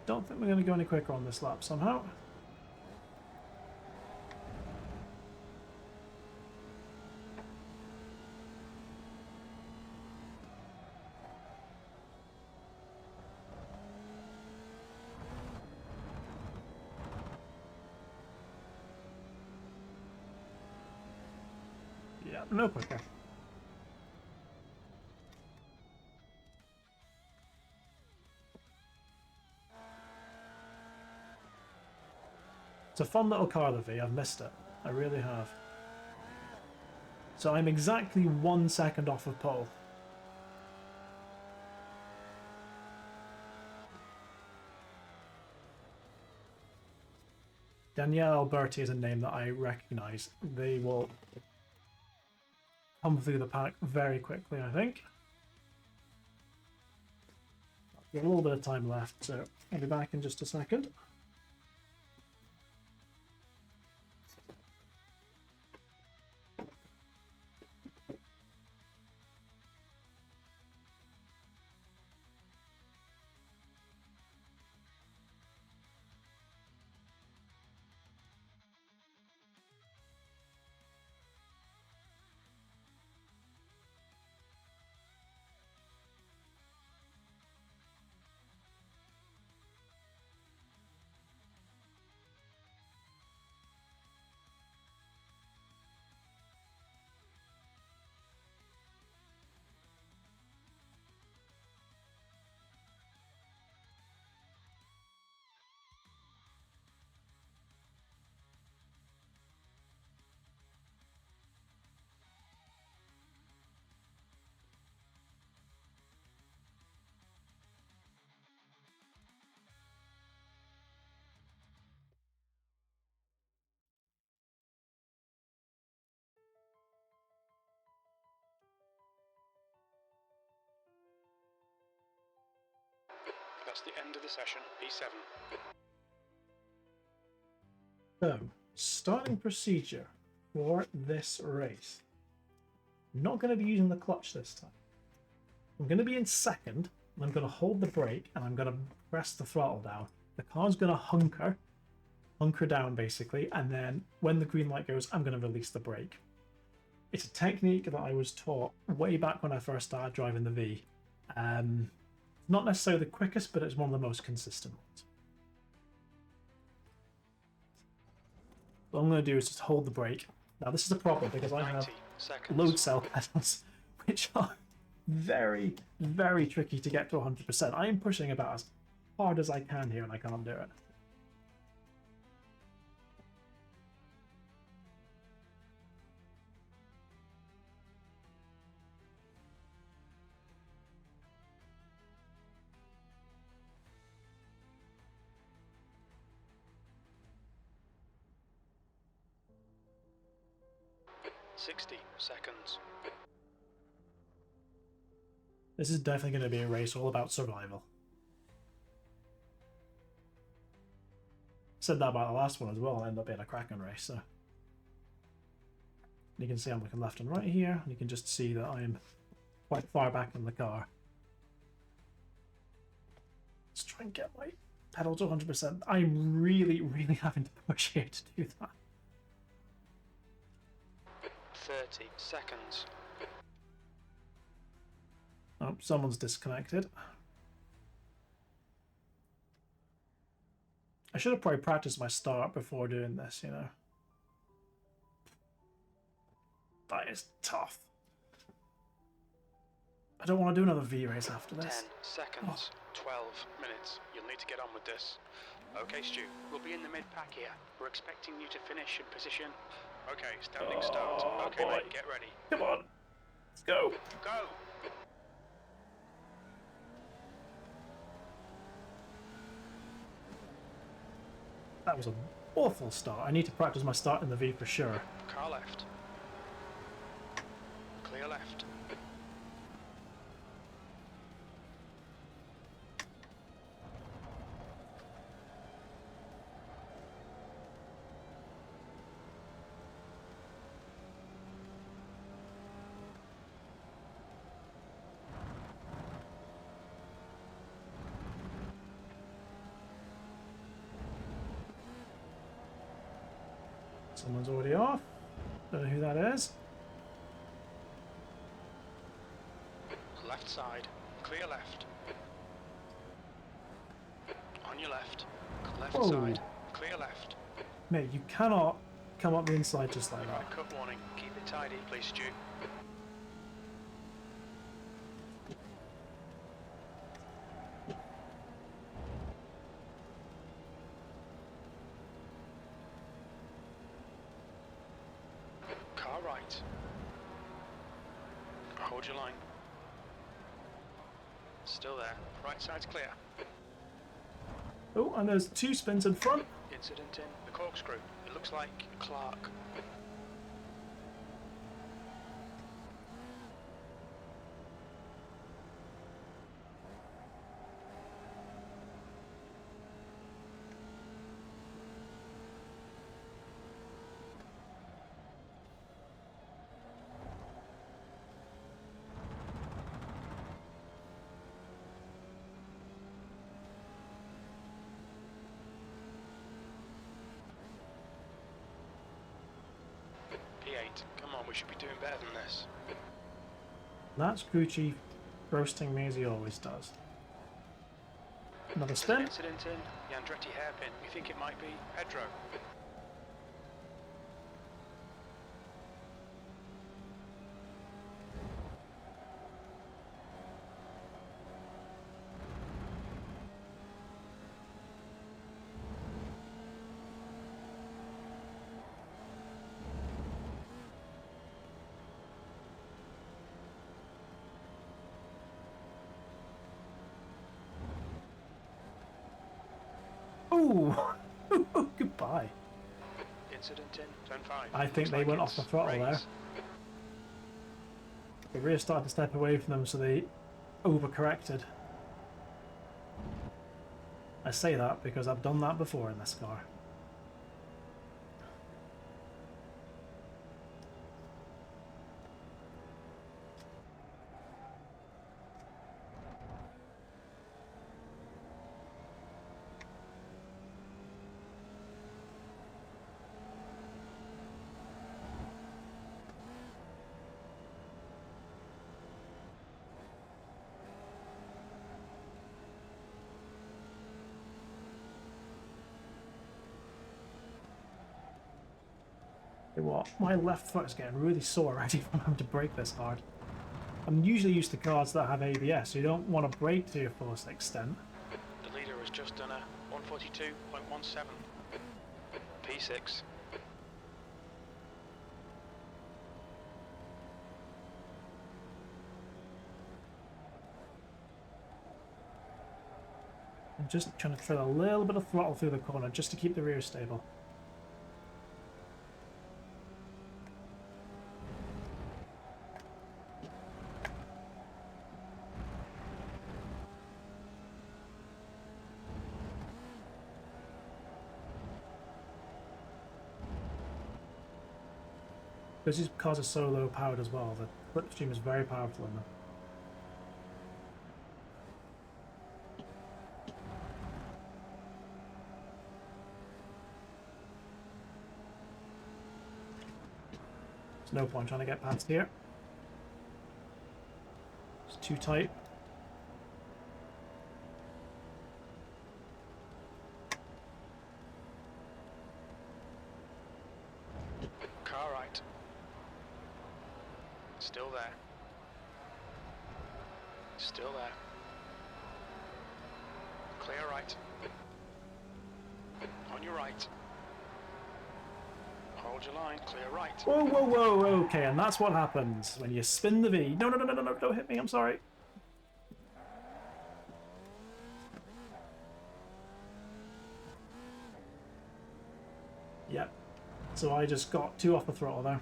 Don't think we're going to go any quicker on this lap somehow. Yeah, no quicker. It's a fun little car, the V. I've missed it. I really have. So I'm exactly 1 second off of pole. Danielle Alberti is a name that I recognise. They will come through the pack very quickly, I think. Got a little bit of time left, so I'll be back in just a second. That's the end of the session, P7. So, starting procedure for this race. I'm not going to be using the clutch this time. I'm going to be in second, and I'm going to hold the brake, and I'm going to press the throttle down. The car's going to hunker down basically, and then when the green light goes, I'm going to release the brake. It's a technique that I was taught way back when I first started driving the V. Not necessarily the quickest, but it's one of the most consistent ones. What I'm going to do is just hold the brake. Now this is a problem because I have load cell pedals, which are very, very tricky to get to 100%. I am pushing about as hard as I can here and I can't do it. Seconds. This is definitely going to be a race all about survival. Said that about the last one as well. I ended up being a cracking race. So you can see I'm looking left and right here, and you can just see that I'm quite far back in the car. Let's try and get my pedal to 100%. I'm really, really having to push here to do that. 30 seconds. Oh, someone's disconnected. I should have probably practiced my start before doing this, you know. That is tough. I don't want to do another V-race after this. 10 seconds. 12 minutes. You'll need to get on with this. Okay, Stu, we'll be in the mid-pack here. We're expecting you to finish in position. Okay, standing start. Okay, boy. mate, get ready. Come on. Let's go. Go! That was an awful start. I need to practice my start in the V for sure. Car left. Clear left. Someone's already off. Don't know who that is. Left side. Clear left. On your left. Left Whoa. side. Clear left. Mate, you cannot come up the inside just like that. Cut warning. Keep it tidy, please, Stu. Car right. Hold your line. Still there. Right side's clear. Oh, and there's two spins in front. Incident in the corkscrew. It looks like Clark. P8. Come on, we should be doing better than this. That's Gucci roasting me as he always does. Another spin. Incident in the Andretti hairpin. We think it might be Pedro. Oh, goodbye. Incident in turn 5. I think Looks they like went it's off the throttle there. race. The rear started to step away from them, so they overcorrected. I say that because I've done that before in this car. What? My left foot is getting really sore already from having to brake this hard. I'm usually used to cars that have ABS, so you don't want to brake to your fullest extent. The leader has just done a 142.17. P6. I'm just trying to throw a little bit of throttle through the corner just to keep the rear stable. Because these cars are so low powered as well, the slipstream is very powerful in them. There's no point trying to get past here. It's too tight. Car right. Still there. Still there. Clear right. On your right. Hold your line. Clear right. Whoa, whoa, whoa, okay, and that's what happens when you spin the V. No, no, no, no, no, no, don't hit me, I'm sorry. Yep. So I just got 2 off the throttle there.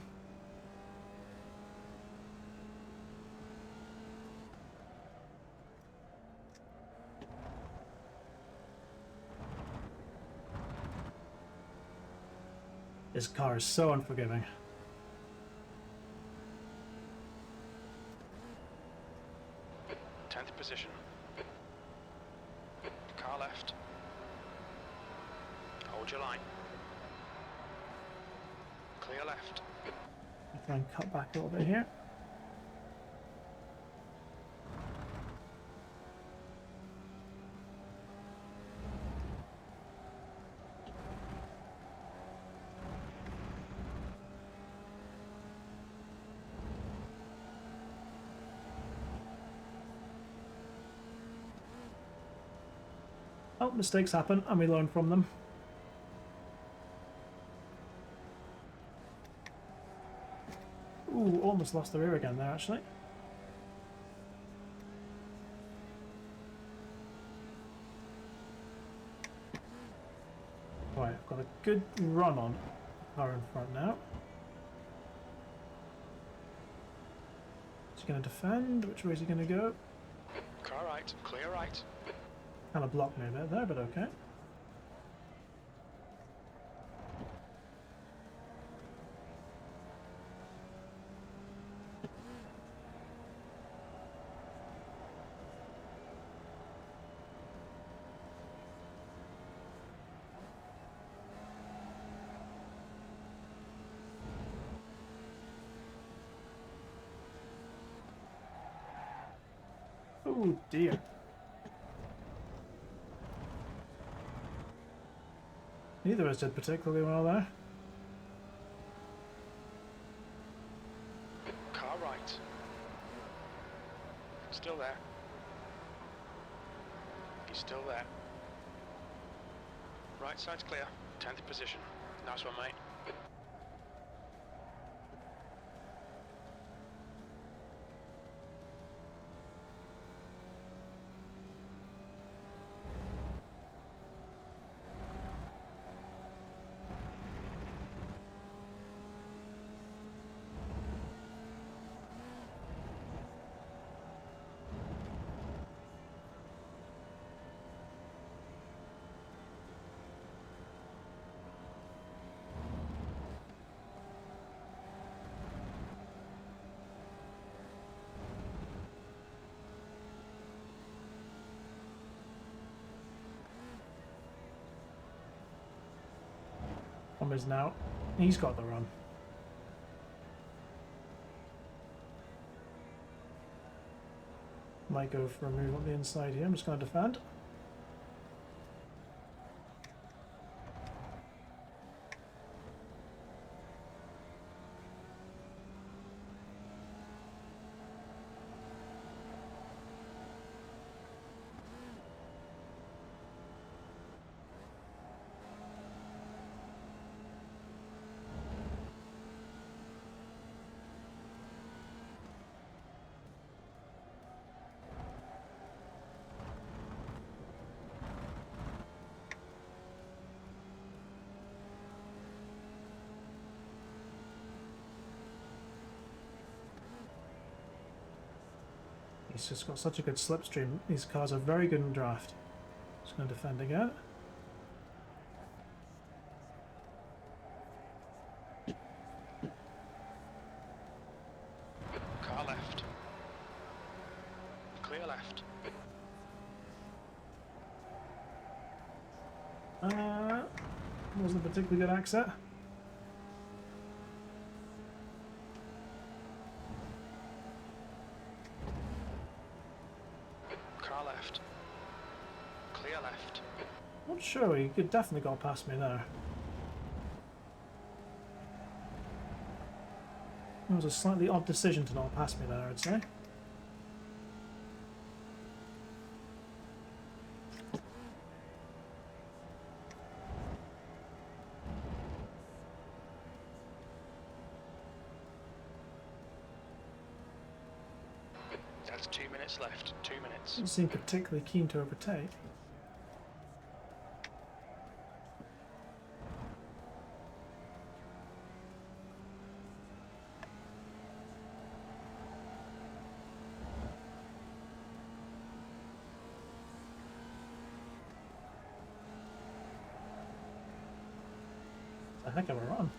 This car is so unforgiving. Tenth position. Car left. Hold your line. Clear left. I'll try and cut back a little bit here. Oh, mistakes happen, and we learn from them. Ooh, almost lost the rear again there, actually. Right, I've got a good run on the car in front now. Is he going to defend? Which way is he going to go? Car right. Clear right. Kind of blocked me a bit there, but okay. Oh dear. Neither of us did particularly well there. Car right. Still there. He's still there. Right side's clear. 10th position. Nice one, mate. Is now. He's got the run. Might go for a move on the inside here. I'm just going to defend. He's just got such a good slipstream. These cars are very good in draft. Just going to defend again. left. Wasn't a particularly good exit. Car left. Clear left. Not sure, he could definitely got past me there. It was a slightly odd decision to not pass me there, I'd say. That's 2 minutes left. 2 minutes. Didn't seem particularly keen to overtake. It's a heck of a run.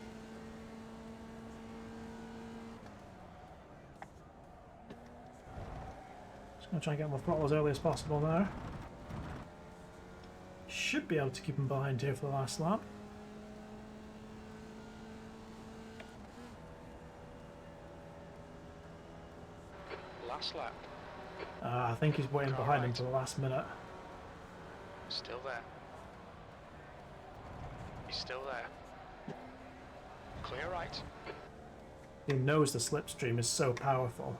Just gonna try and get my throttle as early as possible there. Should be able to keep him behind here for the last lap. Last lap. I think he's waiting Car behind him right. to the last minute. Still there. He's still there. Clear right. He knows the slipstream is so powerful.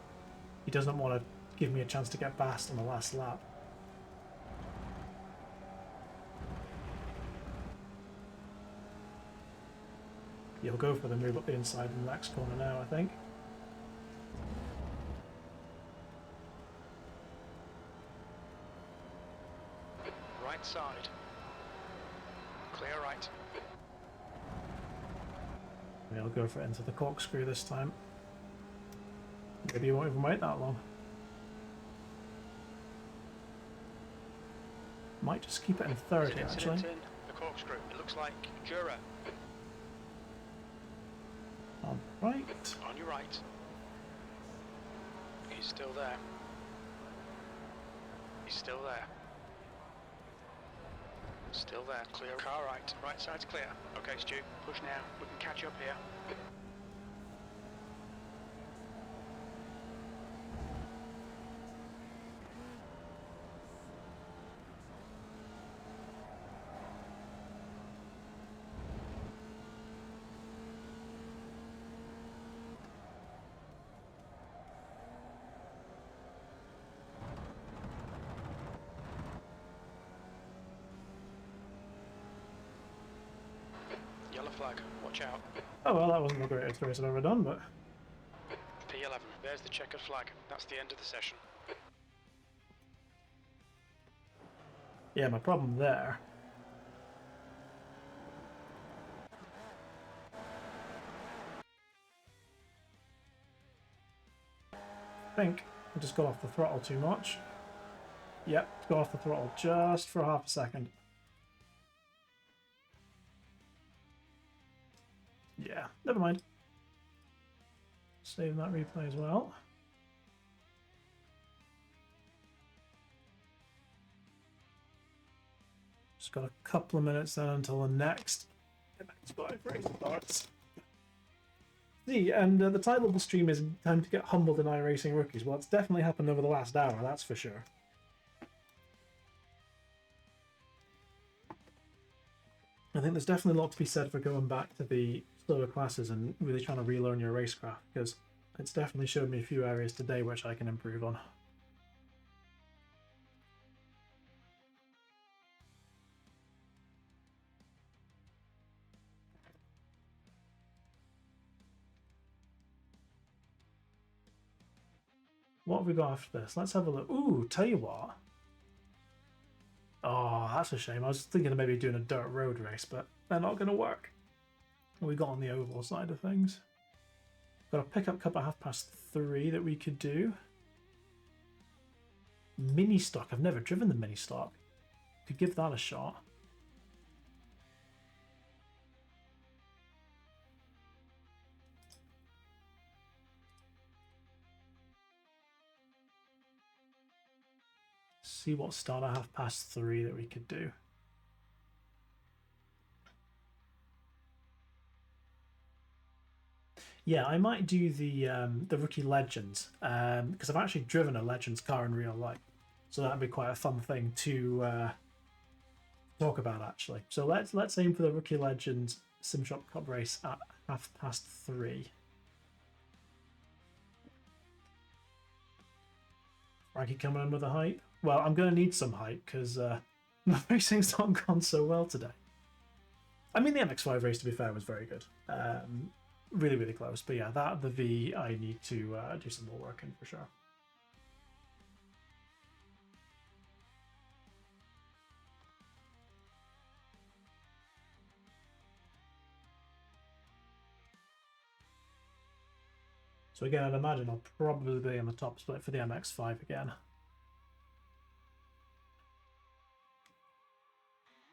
He doesn't want to give me a chance to get past on the last lap. He'll go for the move up the inside in the next corner now, I think. Right side. Clear right. He'll go for it into the corkscrew this time. Maybe he won't even wait that long. Might just keep it in third here, actually. Incident in the corkscrew. It looks like Jura. On the right. On your right. He's still there. He's still there. Still there. Clear. Car right. Right side's clear. Okay, Stu. Push now. We can catch up here. Yellow flag. Watch out. Oh well, that wasn't the greatest race I've ever done, but P11. There's the checkered flag. That's the end of the session. yeah, my problem there. I think I just got off the throttle too much. Yep, got off the throttle just for half a second. Yeah, never mind. Save that replay as well. Just got a couple of minutes then until the next race starts. See, and the title of the stream is Time to Get Humbled in iRacing Rookies. Well, it's definitely happened over the last hour, that's for sure. I think there's definitely a lot to be said for going back to the slower classes and really trying to relearn your racecraft, because it's definitely showed me a few areas today which I can improve on. What have we got after this? Let's have a look. Ooh, tell you what. Oh, that's a shame. I was thinking of maybe doing a dirt road race, but they're not going to work. What we got on the oval side of things? Got a pickup cup at 3:30 that we could do. Mini stock. I've never driven the mini stock. Could give that a shot. see what start at 3:30 that we could do. Yeah, I might do the Rookie Legends because I've actually driven a Legends car in real life, so that'd be quite a fun thing to talk about actually. So let's aim for the Rookie Legends Sim Shop Cup race at 3:30. Frankie coming in with a hype. Well, I'm going to need some hype because my racing's not gone so well today. I mean, the MX-5 race, to be fair, was very good. Really, really close. But yeah, the V, I need to do some more work in for sure. So again, I'd imagine I'll probably be on the top split for the MX-5 again.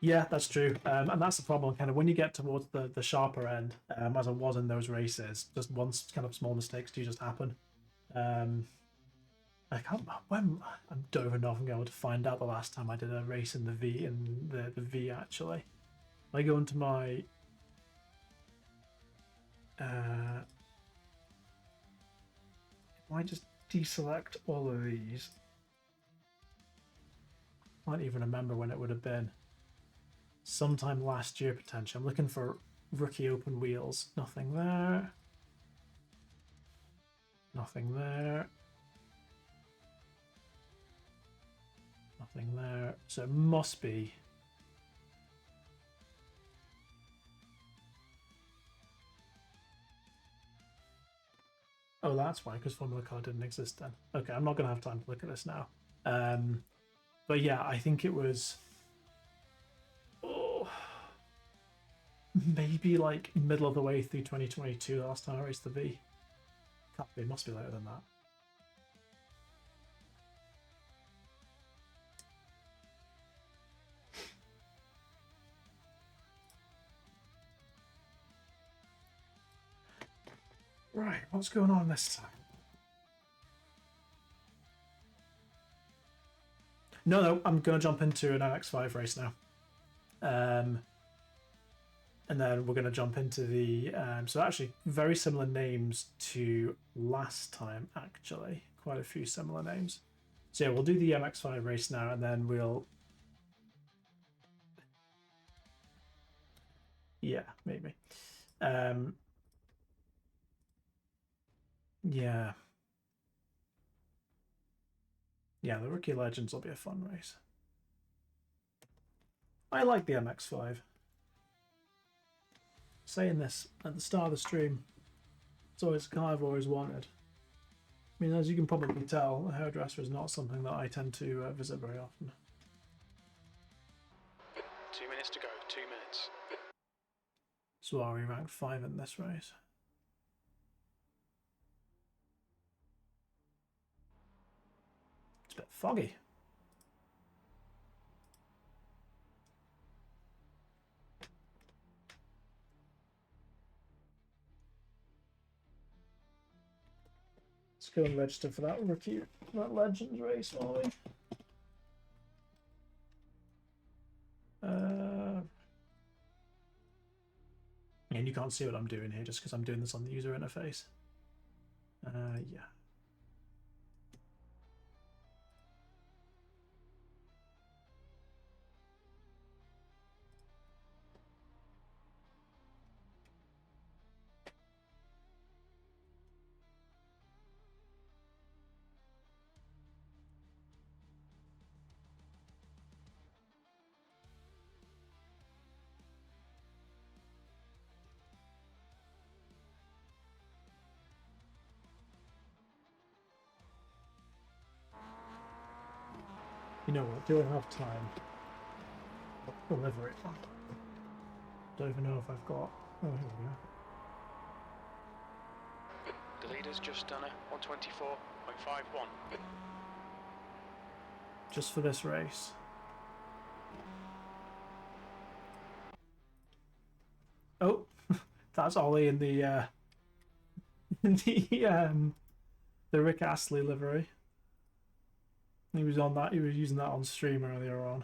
Yeah, that's true. And that's the problem, kind of, when you get towards the sharper end, as I was in those races, just once kind of small mistakes do just happen. I can't. I don't even know if I'm going to find out the last time I did a race in the V actually. I go into my if I just deselect all of these, I can't even remember when it would have been. Sometime last year potentially. I'm looking for rookie open wheels. Nothing there. Nothing there. Nothing there. So it must be. Oh, that's why, because Formula Car didn't exist then. Okay, I'm not going to have time to look at this now. But yeah, I think it was maybe like middle of the way through 2022 the last time I raced the V. Can't be, it must be later than that. Right, what's going on this time? No, I'm going to jump into an MX-5 race now. And then we're going to jump into the... so actually, very similar names to last time, actually. Quite a few similar names. So yeah, we'll do the MX-5 race now, and then we'll... Yeah, maybe. Yeah. Yeah, the Rookie Legends will be a fun race. I like the MX-5. Saying this at the start of the stream, it's always a car I've always wanted. I mean, as you can probably tell, a hairdresser is not something that I tend to visit very often. 2 minutes to go, 2 minutes. So are we ranked 5 in this race? It's a bit foggy. Let's go and register for that Legends race, are we? And you can't see what I'm doing here just because I'm doing this on the user interface. Yeah. You know what? Do I have time? Deliver it. Don't even know if I've got. Oh, here we go. The leader's just done a 124.51. Just for this race. Oh, that's Ollie in the the Rick Astley livery. He was on that. He was using that on stream earlier on.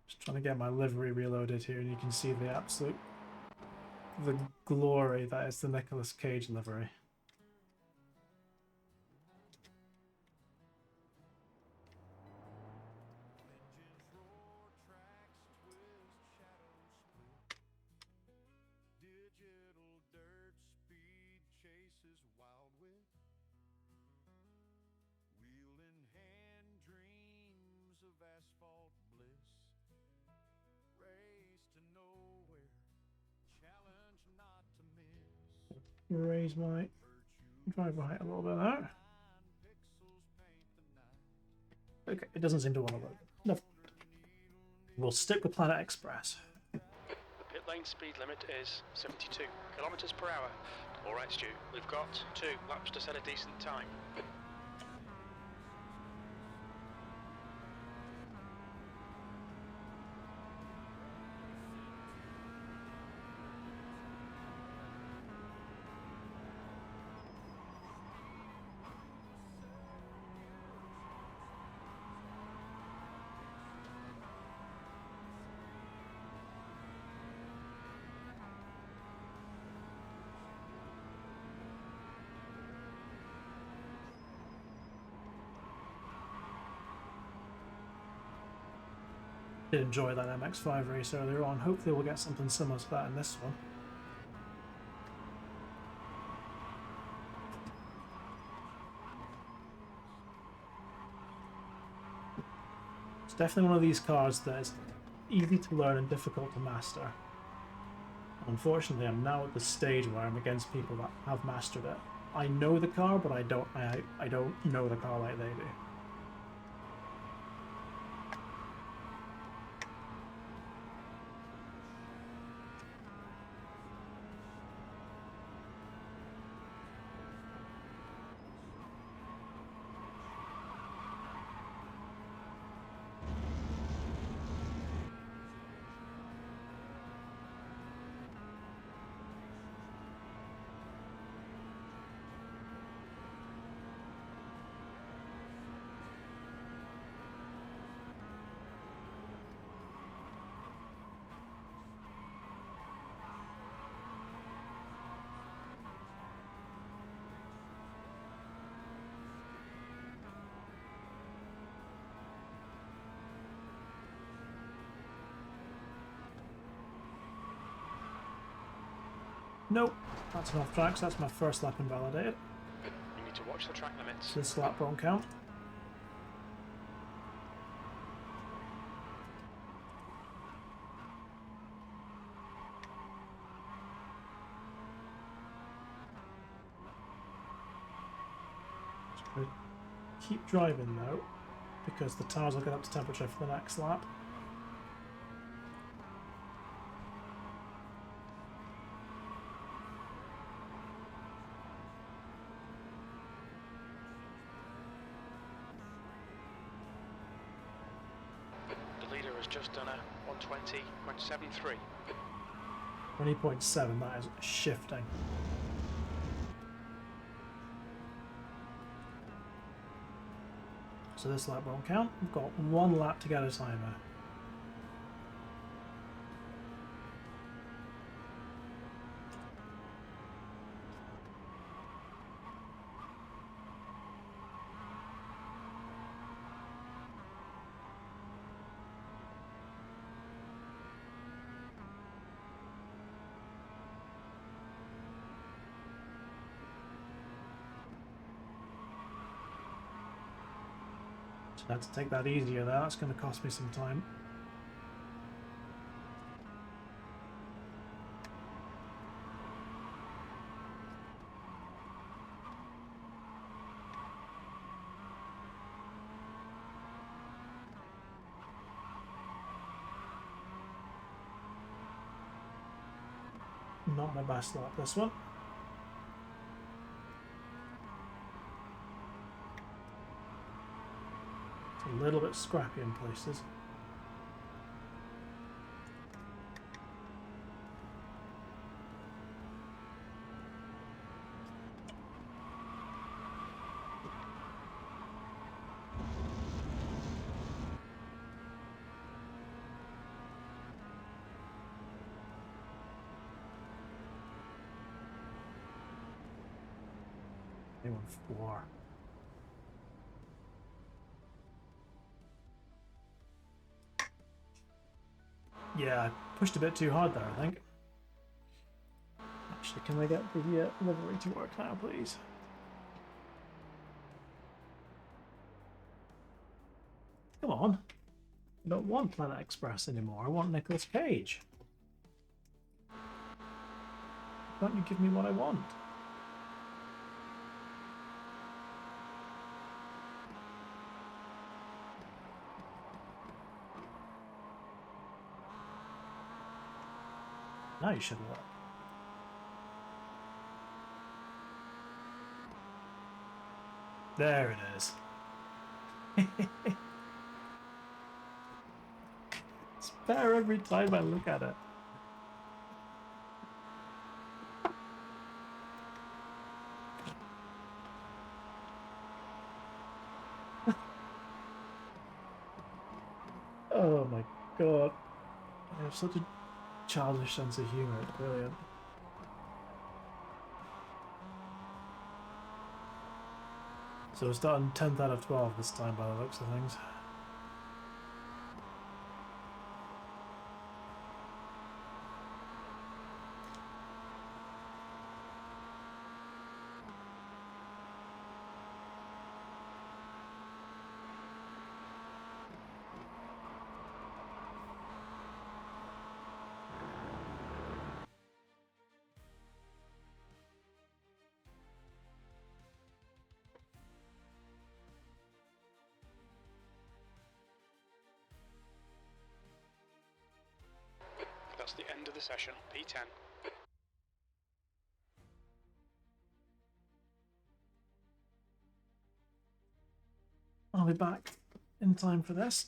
Just trying to get my livery reloaded here, and you can see the glory that is the Nicolas Cage livery. Raise my driver height a little bit there. Okay, it doesn't seem to want to load. No. We'll stick with Planet Express. The pit lane speed limit is 72 kilometers per hour. All right, Stu, we've got 2 laps to set a decent time. Did enjoy that MX-5 race earlier on. Hopefully we'll get something similar to that in this one. It's definitely one of these cars that is easy to learn and difficult to master. Unfortunately, I'm now at the stage where I'm against people that have mastered it. I know the car, but I don't know the car like they do. Nope, that's enough tracks. That's my first lap invalidated. You need to watch the track limits. So this lap won't count. Just gonna keep driving though, because the tires will get up to temperature for the next lap. Just done a 120.73. 20.7, that is shifting. So this lap won't count. We've got 1 lap to get a timer. I had to take that easier there, that's going to cost me some time. Not my best lap, this one. A little bit scrappy in places. 21.4. Yeah, I pushed a bit too hard there, I think. Actually, can I get the livery to work now, please? Come on. I don't want Planet Express anymore. I want Nicolas Cage. Why don't you give me what I want? Now you should work. There it is. It's better every time I look at it. Oh my god. I have such a childish sense of humour. It's brilliant. So we're starting 10th out of 12 this time by the looks of things. That's the end of the session. P10. I'll be back in time for this.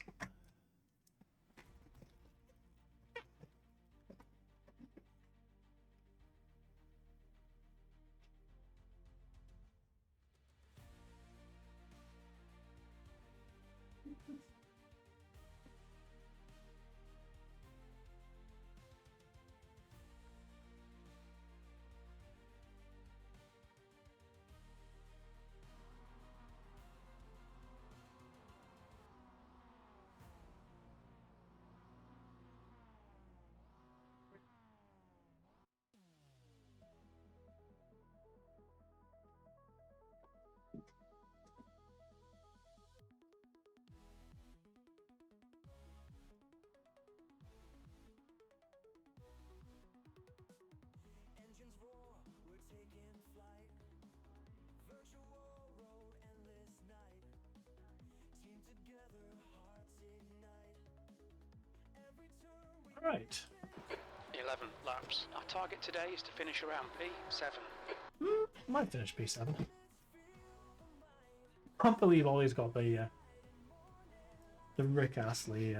Right. 11 laps. Our target today is to finish around P7. Might finish P7. Can't believe Ollie's got the Rick Astley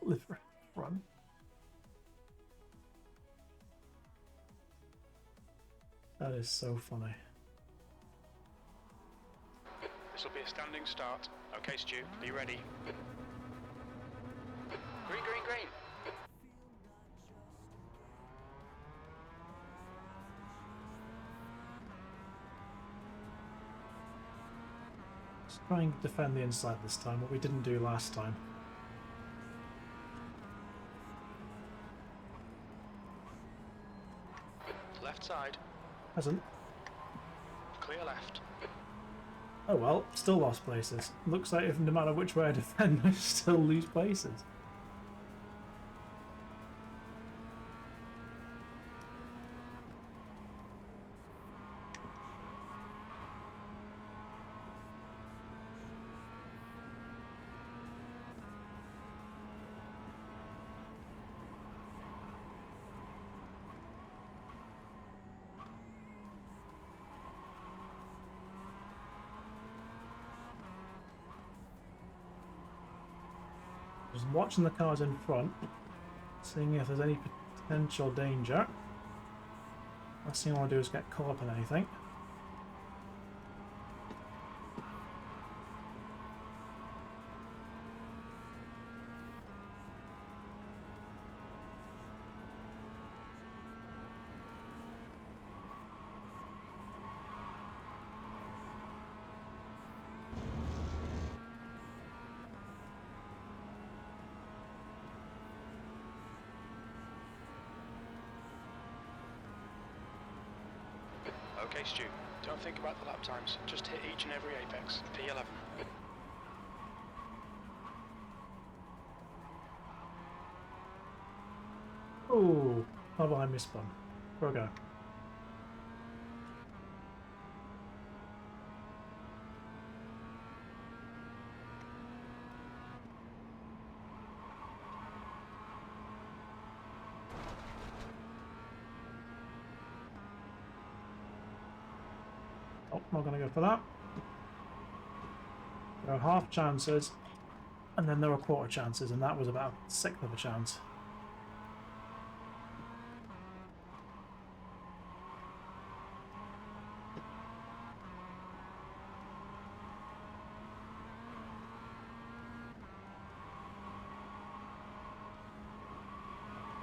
liver front. That is so funny. This will be a standing start. Okay, Stu, are you ready? Green, green, green. Let's try and defend the inside this time, what we didn't do last time. Left side. Hasn't. Clear left. Oh well, still lost places. Looks like if no matter which way I defend, I still lose places. Just watching the cars in front, seeing if there's any potential danger. Last thing I want to do is get caught up in anything. Okay, Stu. Don't think about the lap times. Just hit each and every apex. P11. Oh, how about I misspun? Where I go? Oh, not going to go for that. There are half chances, and then there were quarter chances, and that was about a sixth of a chance.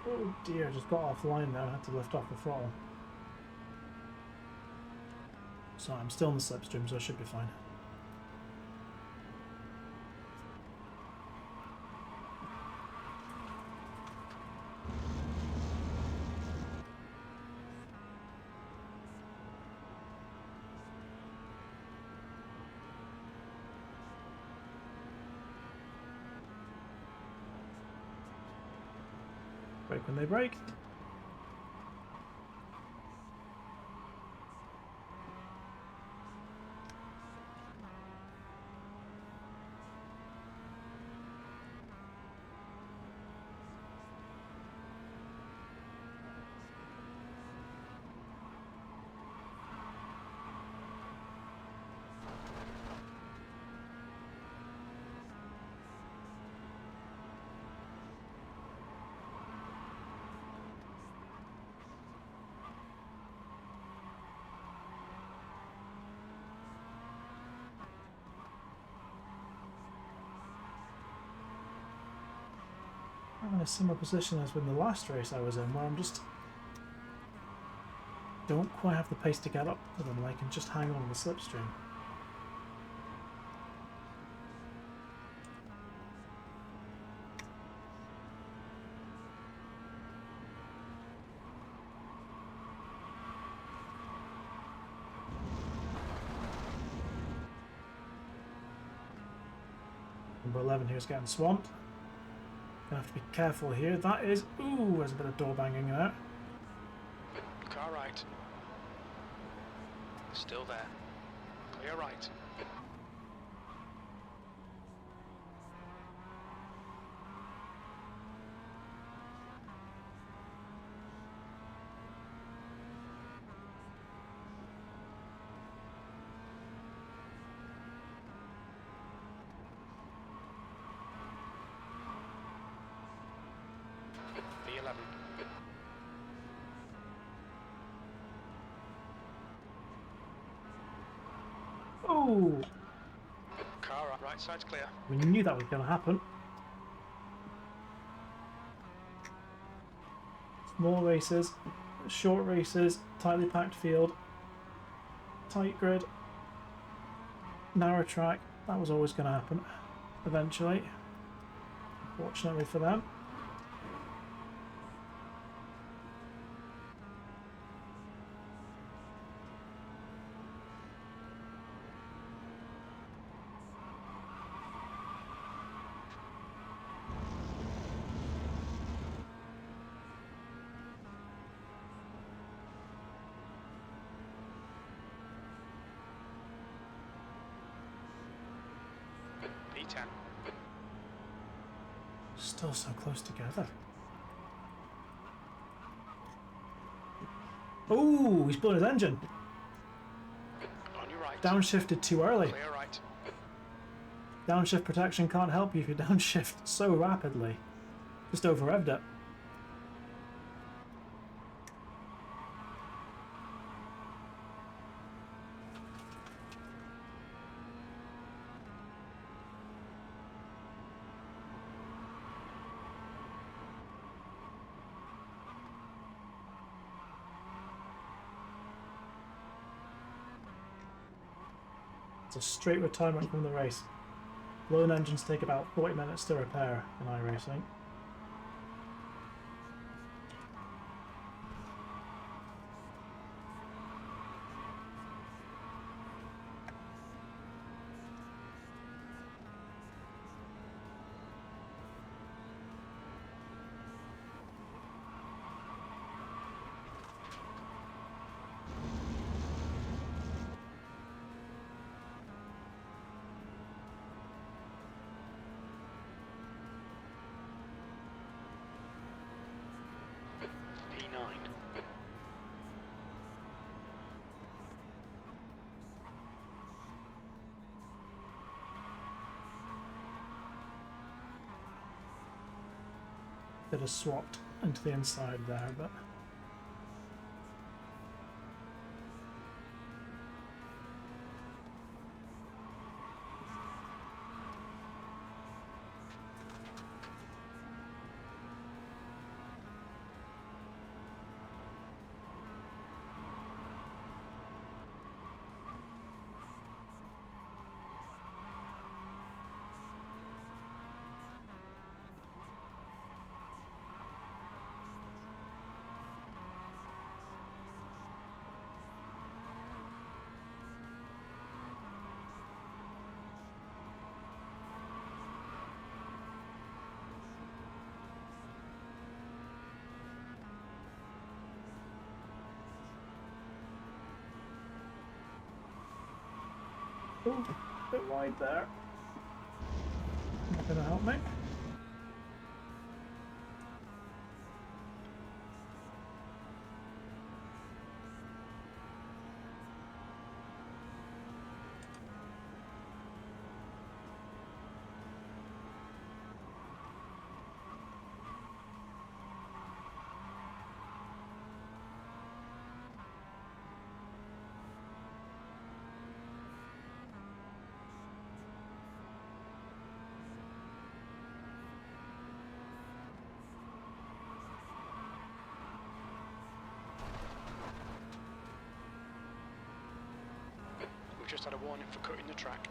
Oh dear, I just got offline there. I had to lift off the throttle. So I'm still in the slipstream, so I should be fine. Brake when they brake. I'm in a similar position as with the last race I was in, where I'm just don't quite have the pace to get up to them, and I can just hang on the slipstream. Number 11 here is getting swamped. Gonna have to be careful here. That is... Ooh, there's a bit of door banging there. Car right. Still there. Clear right. P11. Oh! Car right side's clear. We knew that was going to happen. Small races, short races, tightly packed field, tight grid, narrow track. That was always going to happen eventually. Fortunately for them. P10. Still so close together. Oh, he's blown his engine. On your right. Downshifted too early. Clear right. Downshift protection can't help you if you downshift so rapidly. Just over revved it. It's a straight retirement from the race. Blown engines take about 40 minutes to repair in iRacing. bit of swapped into the inside there, but oh, a bit wide there. Not going to help me. We've just had a warning for cutting the track.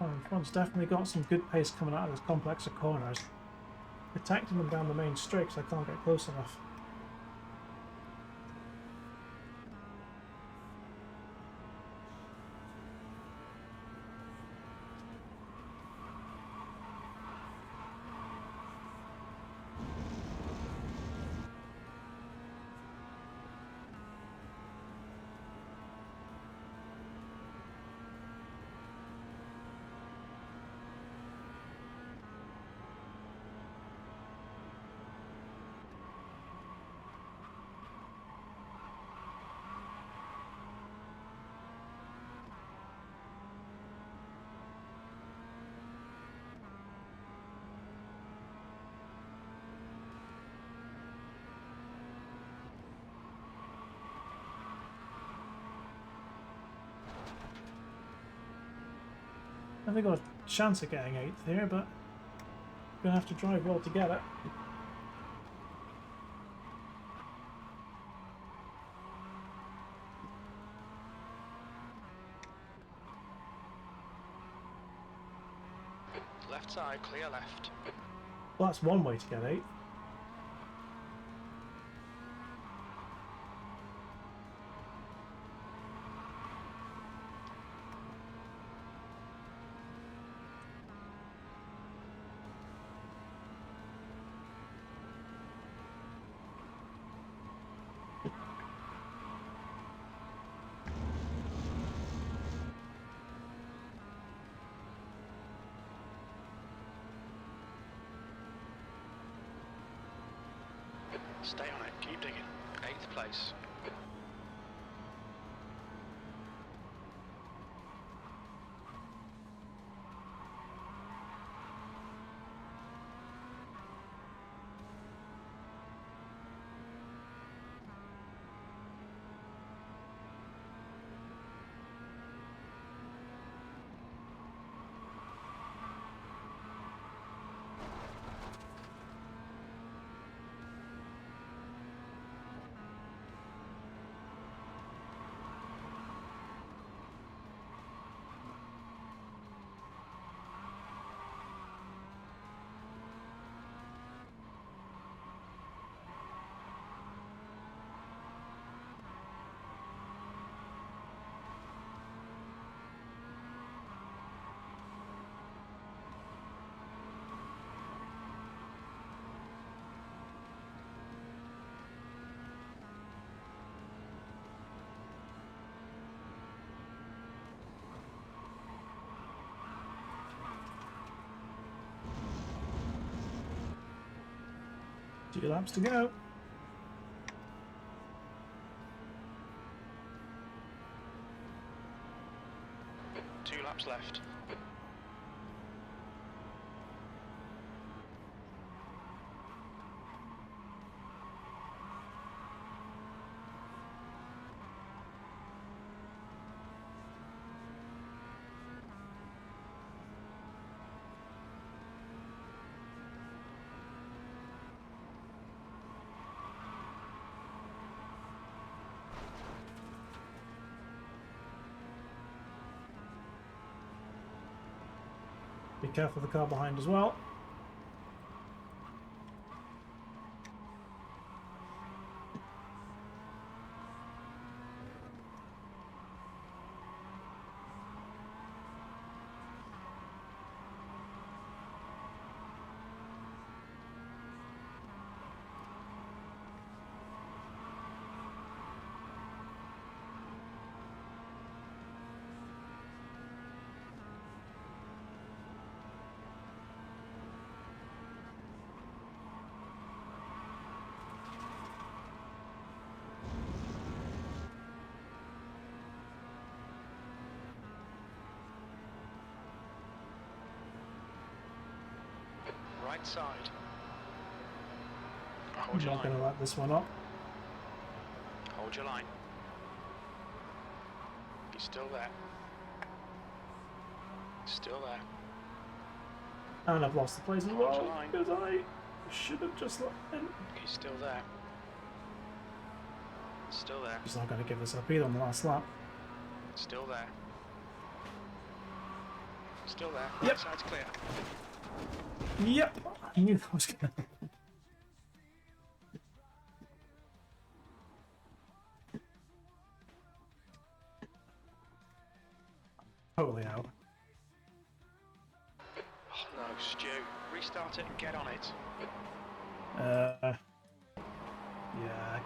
Oh, front's definitely got some good pace coming out of this complex of corners. Protecting them down the main straight because I can't get close enough. I think I've got a chance of getting 8th here, but I'm going to have to drive well to get it. Left side, clear left. Well, that's one way to get 8th. Stay on it, keep digging. 8th place. 2 laps to go. 2 laps left. Be careful of the car behind as well. Right side. I'm Hold your not going line. to let this one up. Hold your line. You're still there. Still there. And I've lost the place as Hold your well line. because I should have just let him. He's still there. Still there. He's not going to give this up either on the last lap. Still there. Still there. Yep. Right side's clear. Yep, I knew that was going to. Totally out. Oh no, Stu. Restart it and get on it. Yeah,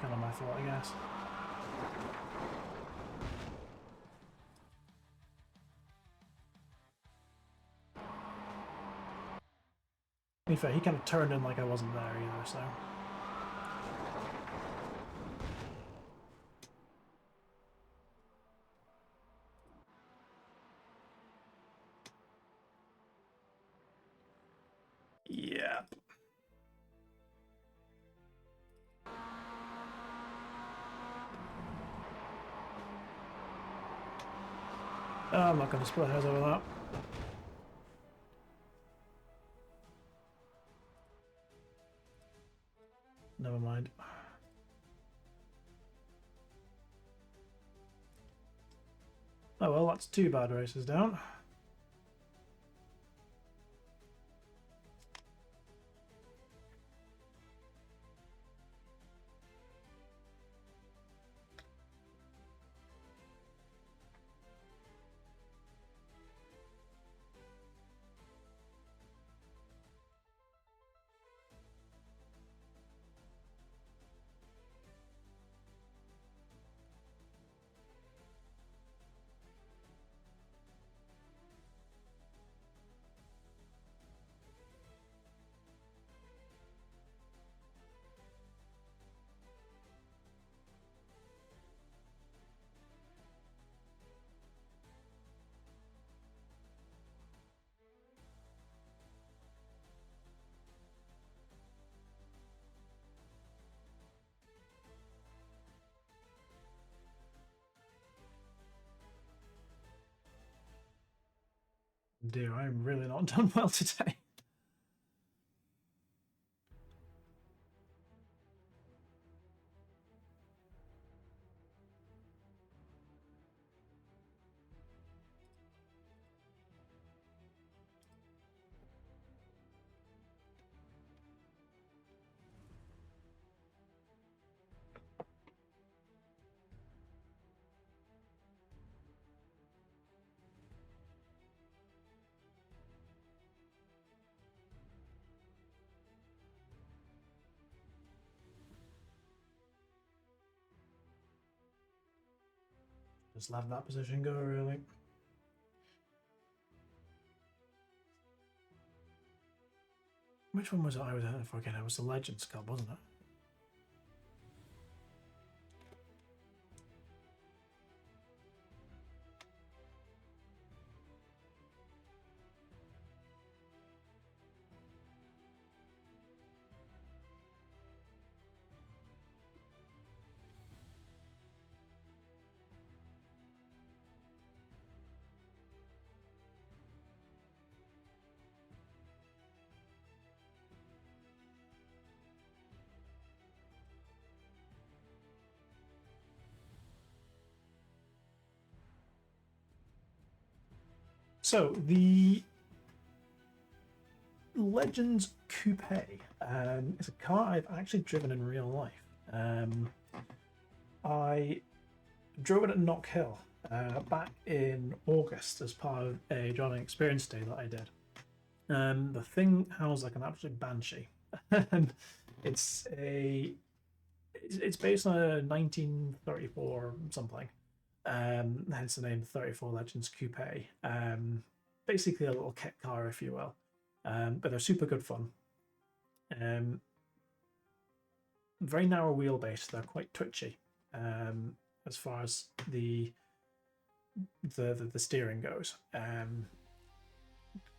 kind of my fault, I guess. To be fair, he kind of turned in like I wasn't there either, so. Yeah. I'm not going to split hairs over that. Never mind. Oh well, that's 2 bad races down. Dear, I'm really not done well today. Just let that position go, really. Which one was it I was in for again? It was the Legends Cup, wasn't it? So the Legends Coupe is a car I've actually driven in real life. I drove it at Knock Hill back in August as part of a driving experience day that I did. The thing howls like an absolute banshee. it's based on a 1934 something. Hence the name 34 Legends Coupe. Basically a little kit car, if you will. But they're super good fun. Very narrow wheelbase. They're quite twitchy as far as the steering goes.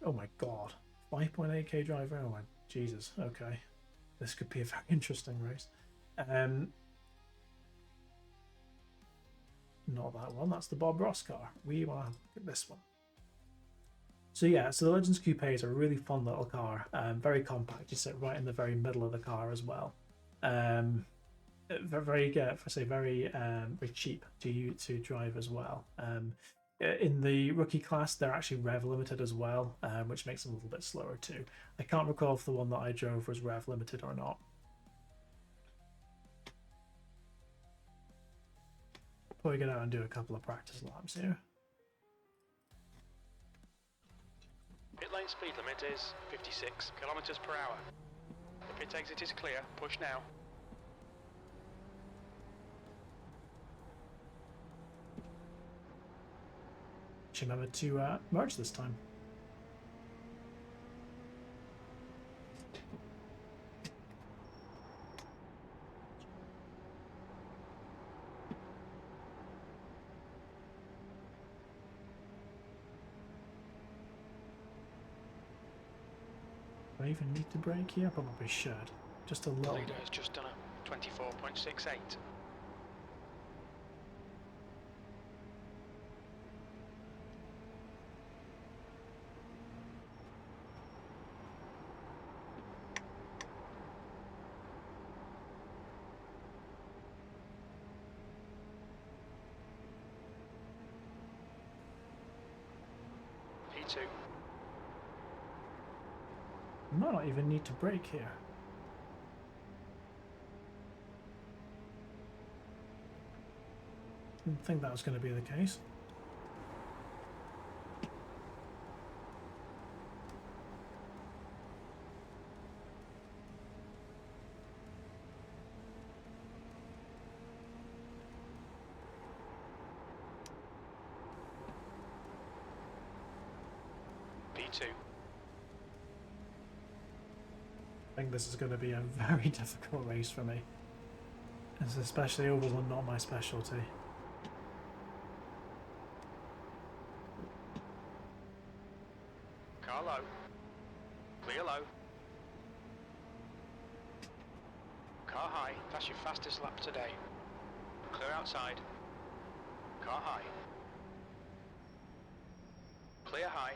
Oh my god, 5.8k driver. Oh my Jesus. Okay, this could be a very interesting race. Not that one. That's the Bob Ross car. We want to look at this one. So yeah, so the Legends Coupe is a really fun little car, very compact. You sit right in the very middle of the car as well. Very very cheap to drive as well. In the rookie class, they're actually rev limited as well, which makes them a little bit slower too. I can't recall if the one that I drove was rev limited or not. Probably get out and do a couple of practice laps here. Pit lane speed limit is 56 kilometers per hour. The pit exit is clear. Push now. Should remember to merge this time. Do I even need to brake here? Probably should. Just a little. The leader has just done a 24.68. P2. I might not even need to brake here. Didn't think that was going to be the case. P2. I think this is going to be a very difficult race for me. It's especially over one, not my specialty. Car low. Clear low. Car high. That's your fastest lap today. Clear outside. Car high. Clear high.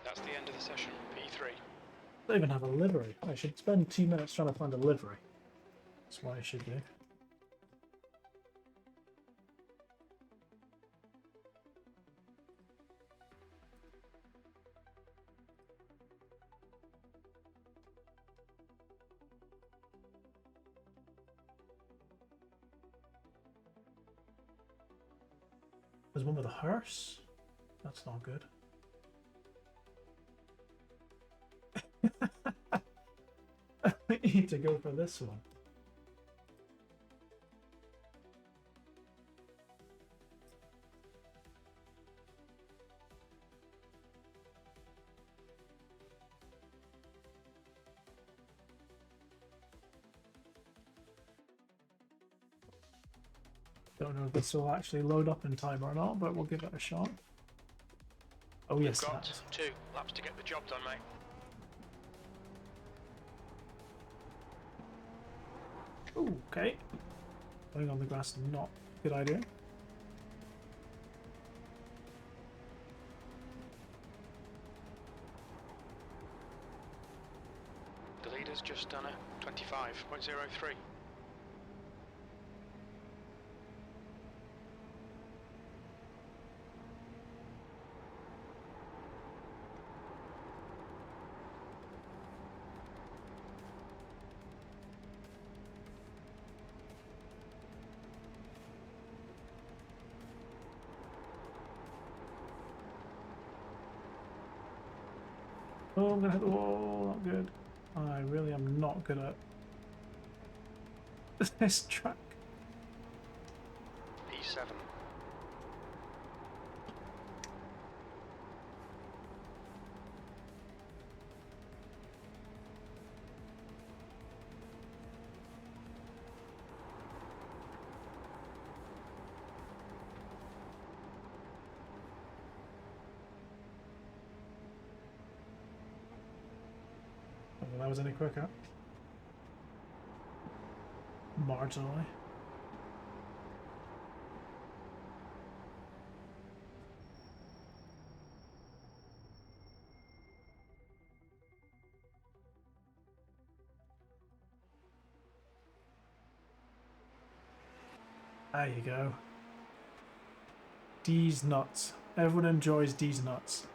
That's the end of the session. P3. I don't even have a livery. I should spend 2 minutes trying to find a livery. That's what I should do. There's one with a hearse. That's not good. I need to go for this one. Don't know if this will actually load up in time or not, but we'll give it a shot. Oh We've yes, it got has. 2 laps to get the job done, mate. Ooh, okay. Going on the grass is not a good idea. The leader's just done a 25.03. Oh, I'm gonna hit the wall. Not good. I really am not good at this track. P7. I don't think that was any quicker. Marginally. There you go. D's nuts. Everyone enjoys D's nuts.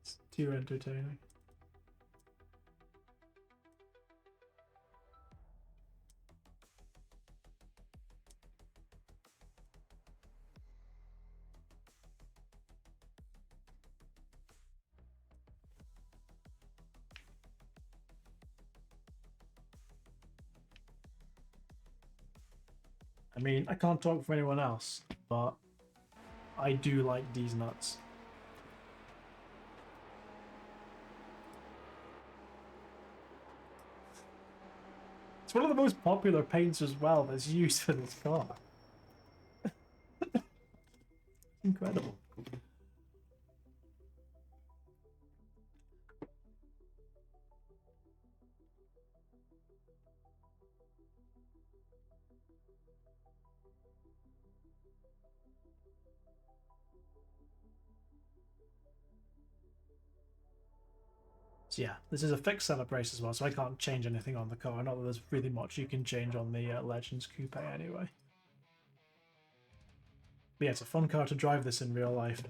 It's too entertaining. I mean, I can't talk for anyone else, but I do like D's nuts. It's one of the most popular paints as well that's used for this car. Incredible. So yeah, this is a fixed setup race as well, so I can't change anything on the car. Not that there's really much you can change on the Legends Coupe anyway. But yeah, it's a fun car to drive this in real life.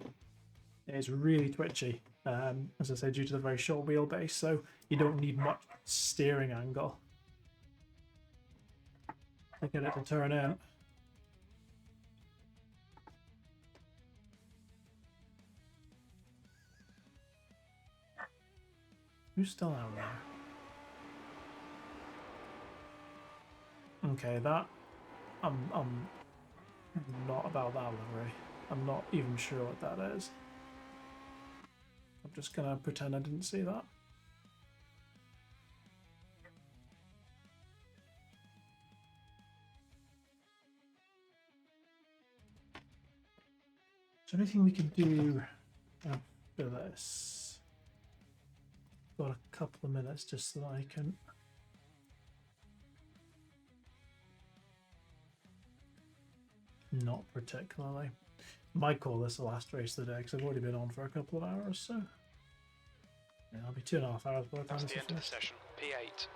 It's really twitchy, as I say, due to the very short wheelbase, so you don't need much steering angle to get it to turn in. Who's still out there? Okay, that I'm not about that livery. I'm not even sure what that is. I'm just gonna pretend I didn't see that. Is there anything we can do after this? Got a couple of minutes just so that I can. Not particularly. Might call this the last race of the day because I've already been on for a couple of hours, so yeah, I'll be 2.5 hours by the time That's this the is end of the finished. session. P8.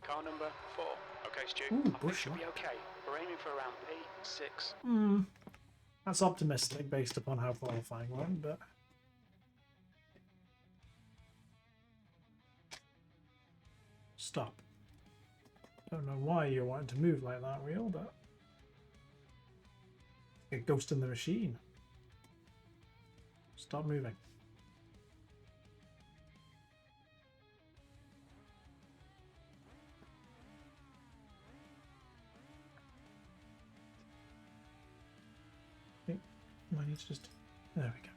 Car number 4. Okay, Stu. Ooh, I think bush should be light. okay. We're aiming for around P6. That's optimistic based upon how qualifying went, but stop. Don't know why you're wanting to move like that, real, but a ghost in the machine. Stop moving. I need to just... There we go.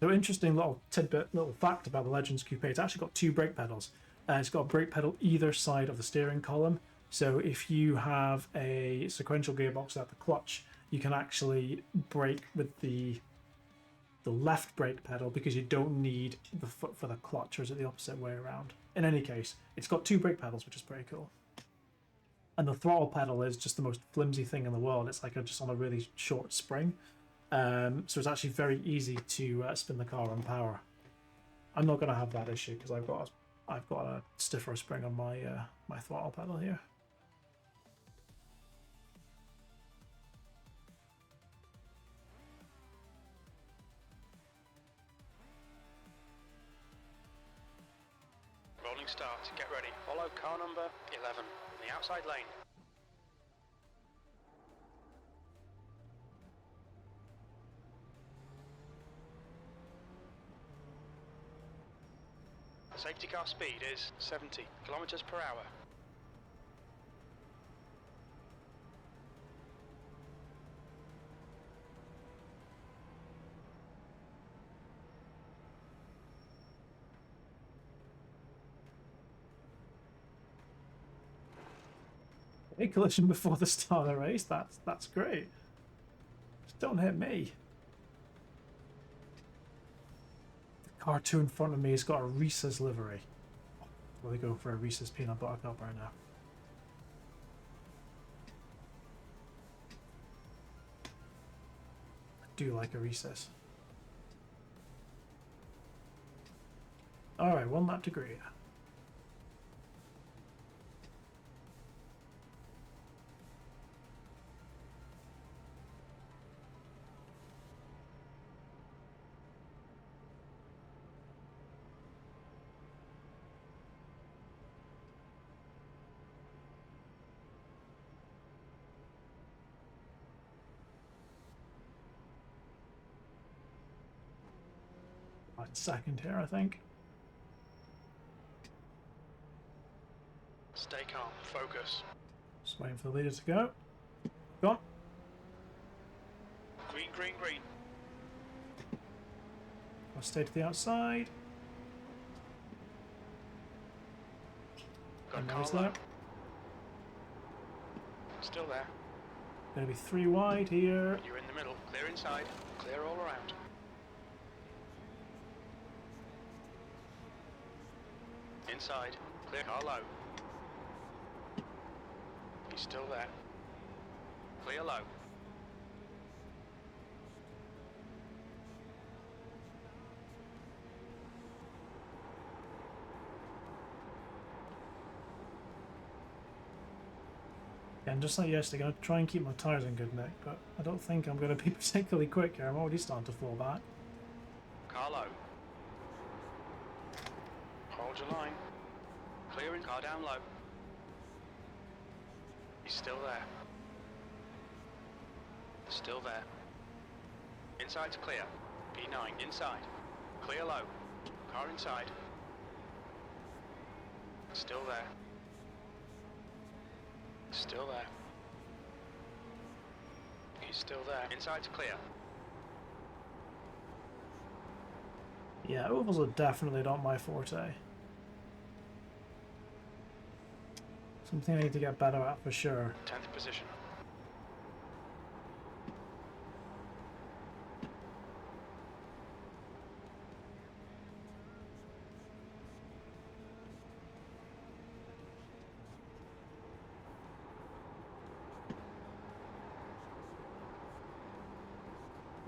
So interesting little tidbit, little fact about the Legends Coupe. It's actually got 2 brake pedals. It's got a brake pedal either side of the steering column. So if you have a sequential gearbox without the clutch, you can actually brake with the left brake pedal because you don't need the foot for the clutch, or is it the opposite way around? In any case, it's got 2 brake pedals, which is pretty cool. And the throttle pedal is just the most flimsy thing in the world. It's like just on a really short spring. So it's actually very easy to spin the car on power. I'm not going to have that issue because I've got a stiffer spring on my my throttle pedal here. Rolling start, get ready. Follow car number 11 in the outside lane. The safety car speed is 70 kilometers per hour. A collision before the start of the race. That's great. Just don't hit me. The car 2 in front of me has got a Reese's livery. Well, they go for a Reese's peanut butter cup right now. I do like a Reese's. Alright, 1 lap to green. Second here, I think. Stay calm, focus. Just waiting for the leader to go. Go on. Green, green, green. I'll stay to the outside. Got And a now he's car there. low. Still there. Gonna be 3 wide here. You're in the middle. Clear inside. Clear all around. Inside. Clear car low. He's still there. Clear low. And just like yesterday, I'm going to try and keep my tyres in good nick, but I don't think I'm going to be particularly quick here. I'm already starting to fall back. Car low. Hold your line. Clearing car down low. He's still there. Still there. Inside's clear. P9 inside. Clear low. Car inside. Still there. Still there. He's still there. Inside's clear. Yeah, ovals are definitely not my forte. Something I need to get better at for sure. 10th position.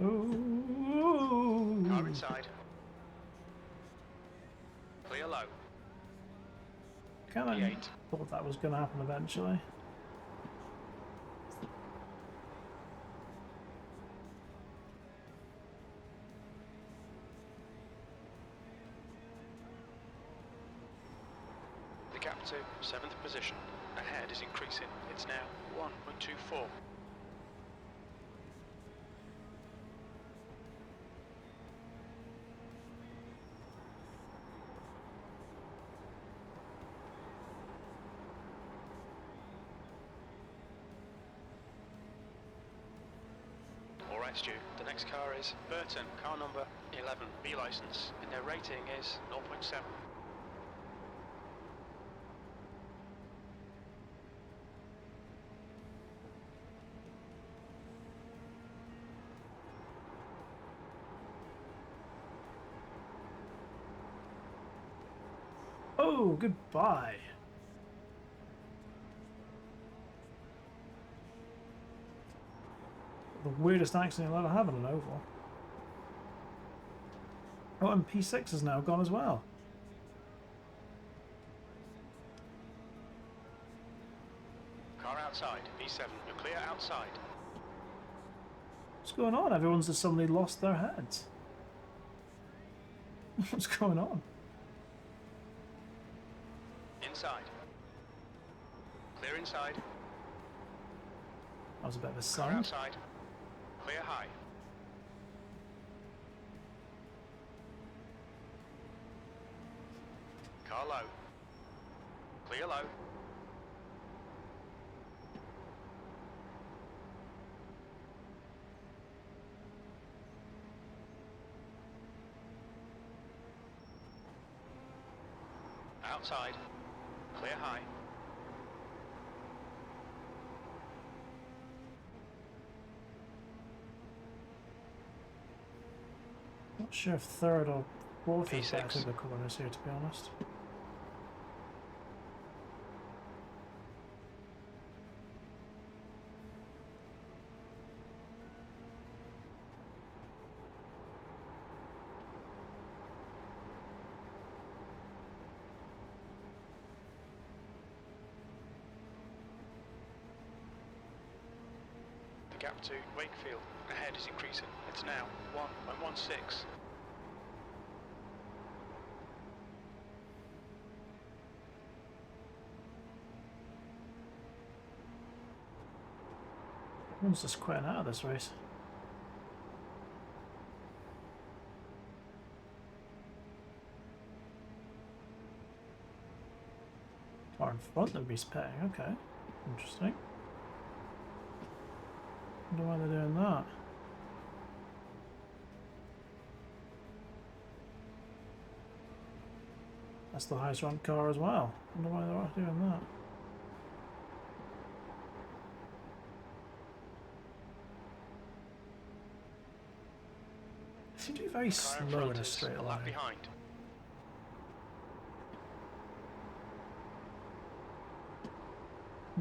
Ooh. Car inside. Clear low. Kind of P8. thought that was going to happen eventually. The gap to 7th position. Ahead is increasing. It's now 1.24. Right, Stu. The next car is Burton, car number 11, B license, and their rating is 0.7. Oh, goodbye. The weirdest accident you'll ever have in an oval. Oh, and P6 is now gone as well. Car outside, B7, you're clear outside. What's going on? Everyone's just suddenly lost their heads. What's going on? Inside. Clear inside. That was a bit of a Car sign. outside. Clear high. Car low. Clear low. Outside. Clear high. Not sure if third or fourth is P6. better the corners here, to be honest. The gap to Wakefield ahead is increasing. It's now 1.16. Everyone's just quitting out of this race. Far in front of me's petting, okay. Interesting. Wonder why they're doing that. That's the highest ranked car as well. Wonder why they're doing that. They seem to be very Car in slow front in a is straight a lap line. behind.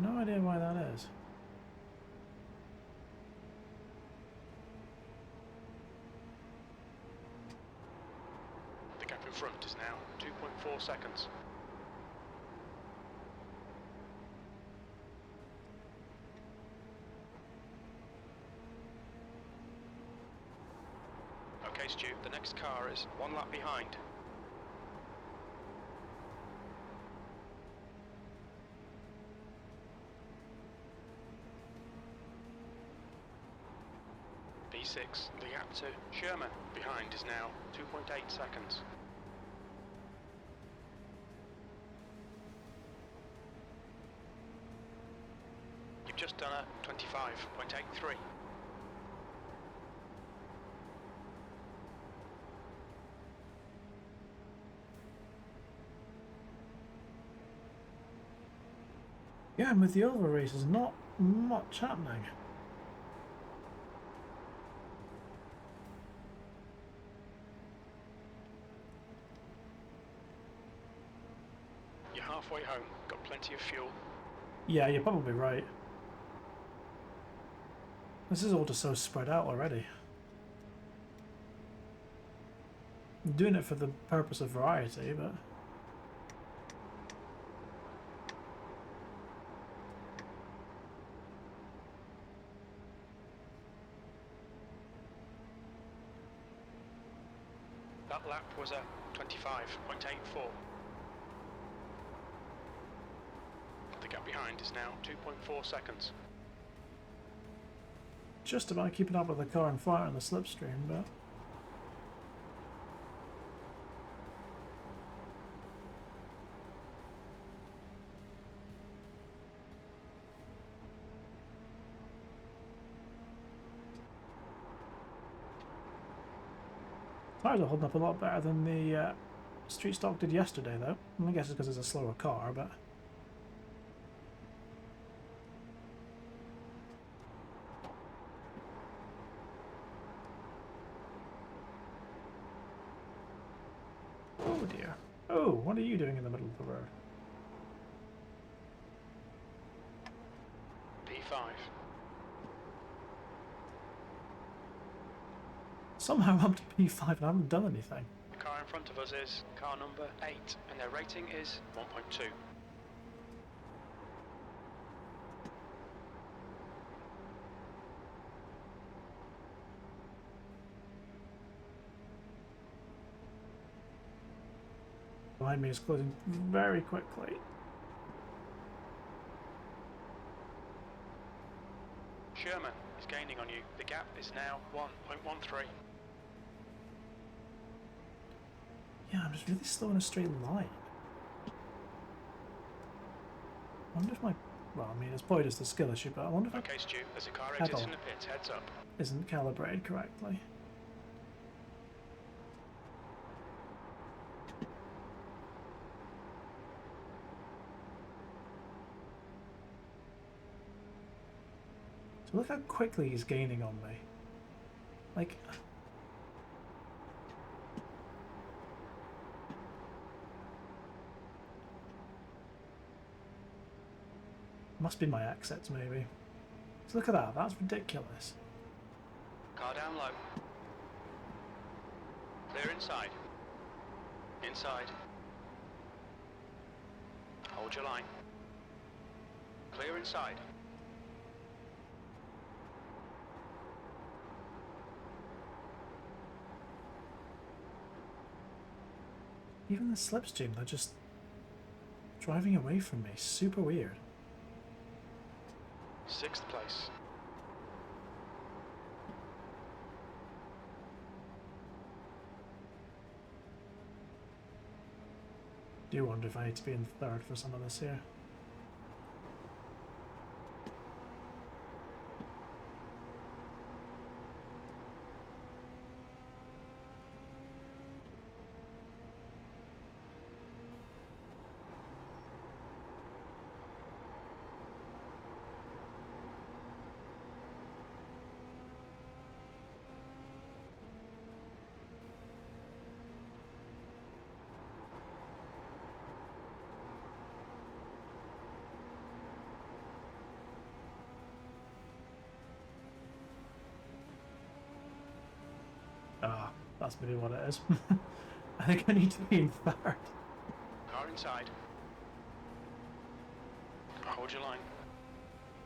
No idea why that is. The gap in front is now 2.4 seconds. Okay, Stu, the next car is 1 lap behind. B6, the gap to Sherman behind is now 2.8 seconds. You've just done a 25.83. Yeah, and with the over races, not much happening. You're halfway home, got plenty of fuel. Yeah, you're probably right. This is all just so spread out already. I'm doing it for the purpose of variety, but... That lap was a 25.84. The gap behind is now 2.4 seconds. Just about keeping up with the car and fire on the slipstream, but... Tires are holding up a lot better than the street stock did yesterday, though. I guess it's because it's a slower car, but... Oh dear. Oh, what are you doing in the middle of the road? P5. Somehow I'm to P5 and I haven't done anything. The car in front of us is car number 8, and their rating is 1.2. Behind me is closing very quickly. Sherman is gaining on you. The gap is now 1.13. Yeah, I'm just really slow in a straight line. I wonder if my... Well, I mean, it's probably just a skill issue, but I wonder if Okay, Stu, as the car Head exits on. in the pits, heads up. it isn't calibrated correctly. So look how quickly he's gaining on me. Like... Must be my exits, maybe. So look at that, that's ridiculous. Car down low. Clear inside. Inside. Hold your line. Clear inside. Even the slipstream, they're just driving away from me. Super weird. 6th place. Do wonder if I need to be in third for some of this here. Ah, that's maybe what it is. I think I need to be in third. Car inside. Hold your line.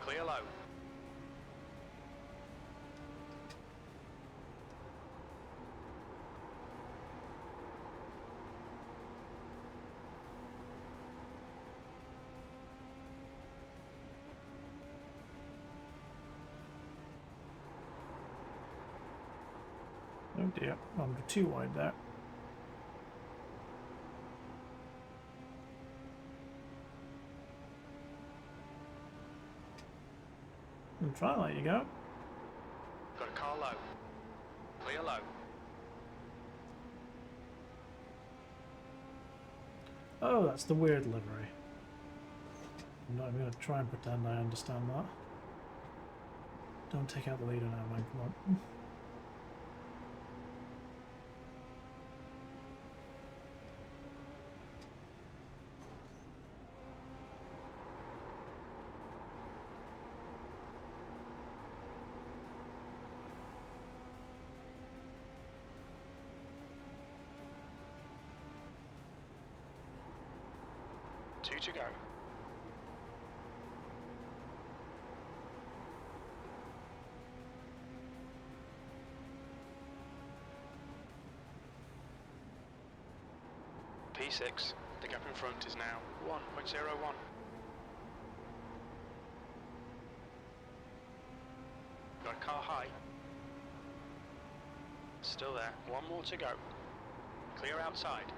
Clear low. Oh dear, I'm too wide there. And try to let you go. Got a car low. Clear low. Oh, that's the weird livery. I'm not even going to try and pretend I understand that. Don't take out the leader now, man, come on. 2 to go. P6. The gap in front is now 1.01. Got a car high. Still there. 1 more to go. Clear outside.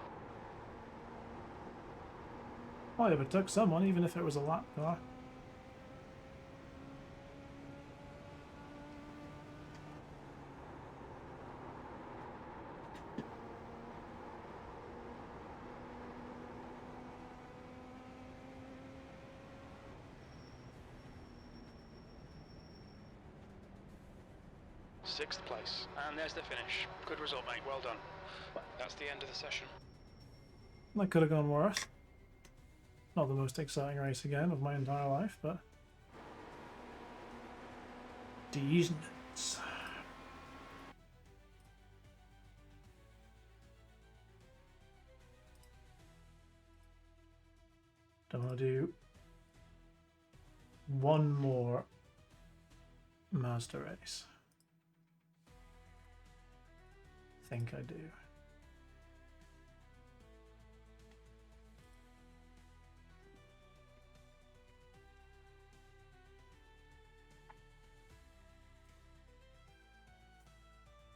I overtook someone, even if it was a lap car. 6th place. And there's the finish. Good result, mate. Well done. That's the end of the session. That could have gone worse. Not the most exciting race again of my entire life, but these nuts. Don't want to do one more Mazda race. Think I do.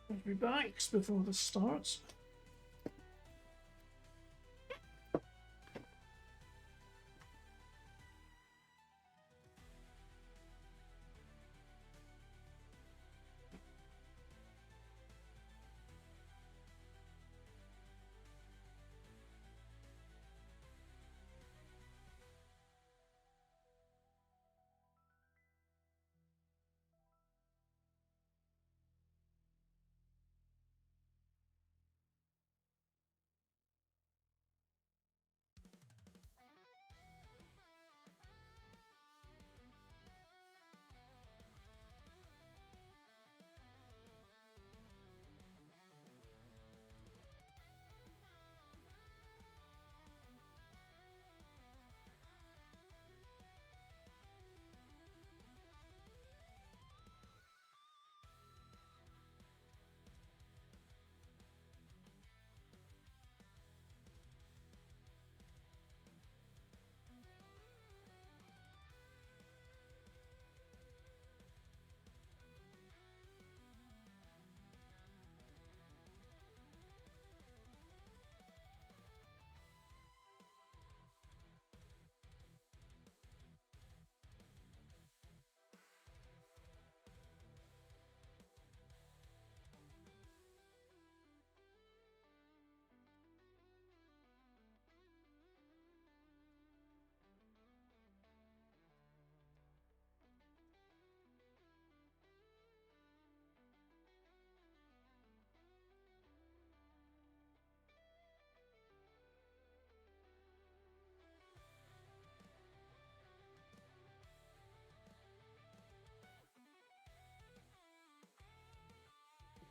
I'll be back before this starts.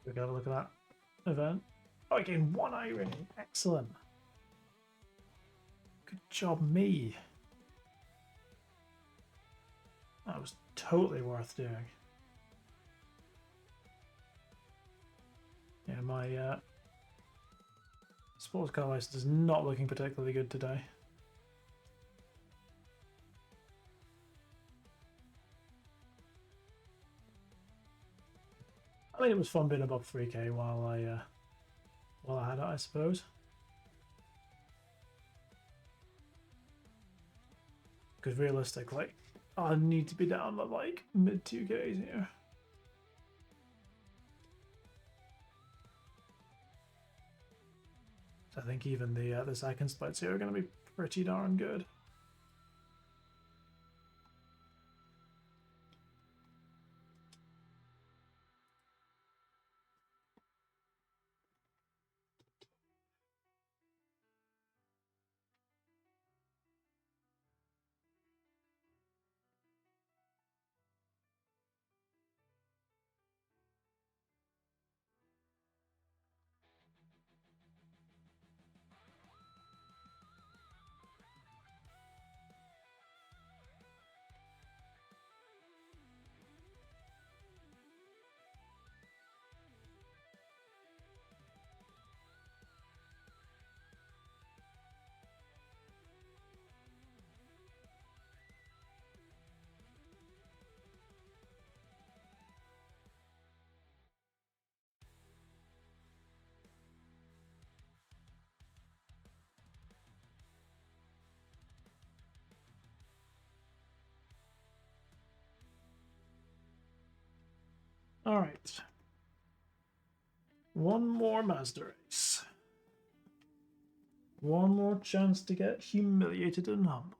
We gotta look at that event. Oh, I gained 1 iron. Excellent. Good job, me. That was totally worth doing. Yeah, my sports car license is not looking particularly good today. I mean, it was fun being above 3K while I had it, I suppose. Because realistically, I need to be down at like mid 2Ks here. So I think even the second splits here are going to be pretty darn good. All right. One more Mazda race. One more chance to get humiliated and humbled.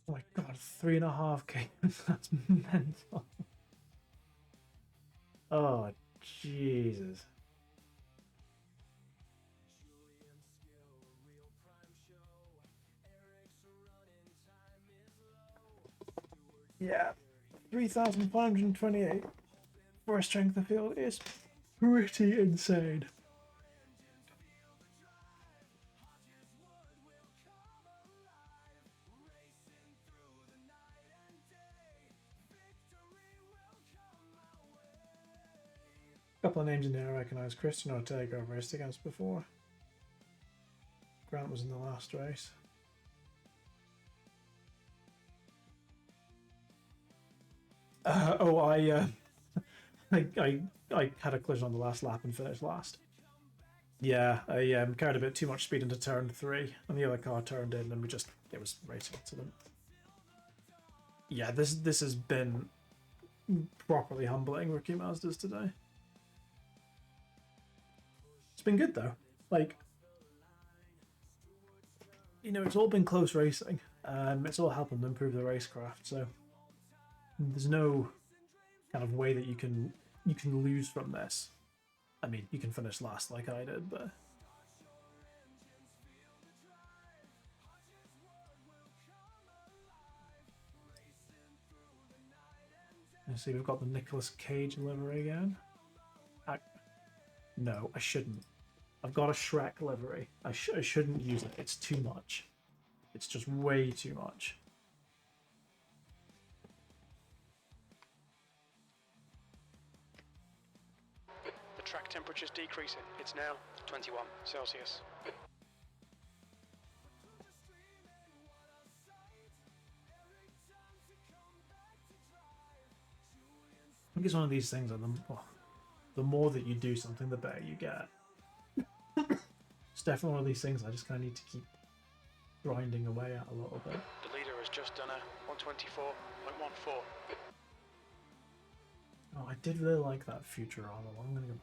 Oh my god, 3.5k. That's mental. Oh, Jesus. Yeah, 3,528 for a strength of field is pretty insane. Couple of names in there I recognise. Christian Ortega I've raced against before. Grant was in the last race. I had a collision on the last lap and finished last. Yeah, I carried a bit too much speed into turn 3, and the other car turned in, and it was a racing accident. Yeah, this has been properly humbling rookie Mazdas today. It's been good though. Like, you know, it's all been close racing. It's all helping them improve the racecraft. So there's no kind of way that you can lose from this. I mean, you can finish last like I did, but you see, we've got the Nicolas Cage livery again. No, I shouldn't. I've got a Shrek livery. I shouldn't use it. It's too much. It's just way too much. The track temperature's decreasing. It's now 21 Celsius. I think it's one of these things that the more that you do something, the better you get. It's definitely one of these things I just kind of need to keep grinding away at a little bit. The leader has just done a 124.14. Oh, I did really like that Futurama one. I'm gonna go.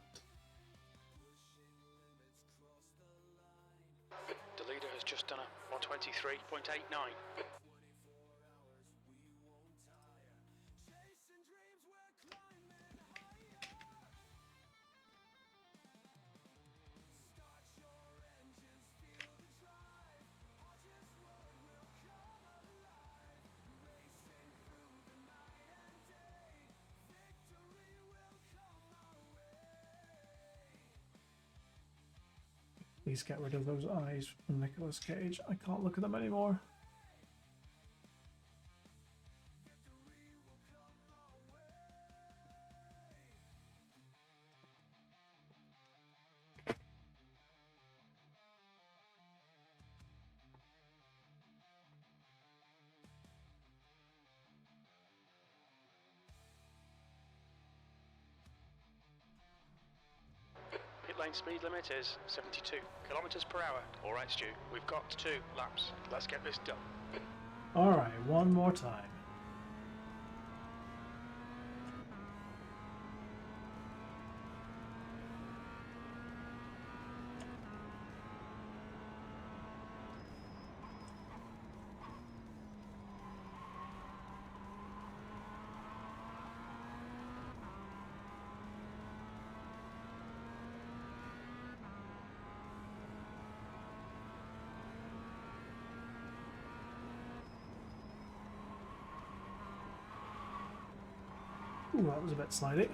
The leader has just done a 123.89. Please get rid of those eyes from Nicolas Cage. I can't look at them anymore. Pit lane speed limit is 72 kilometers per hour. All right, Stu, we've got 2 laps. Let's get this done. All right, one more time. Ooh, that was a bit slidey.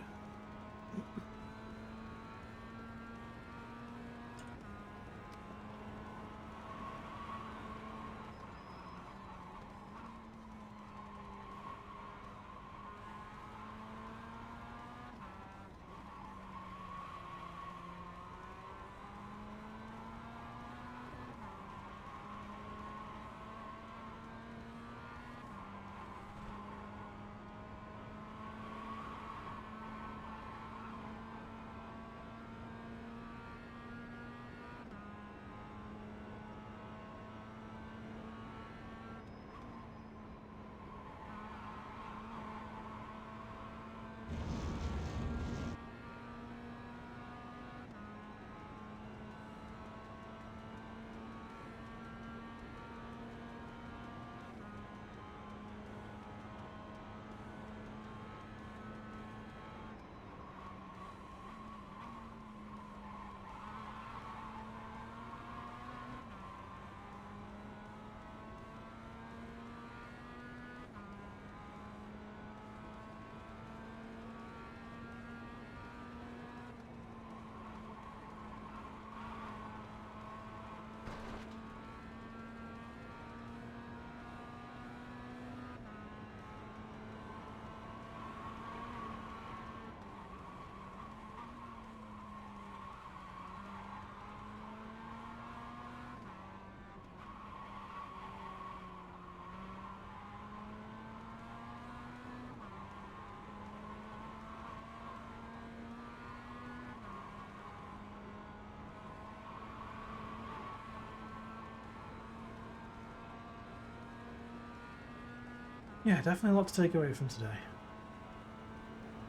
Yeah, definitely a lot to take away from today.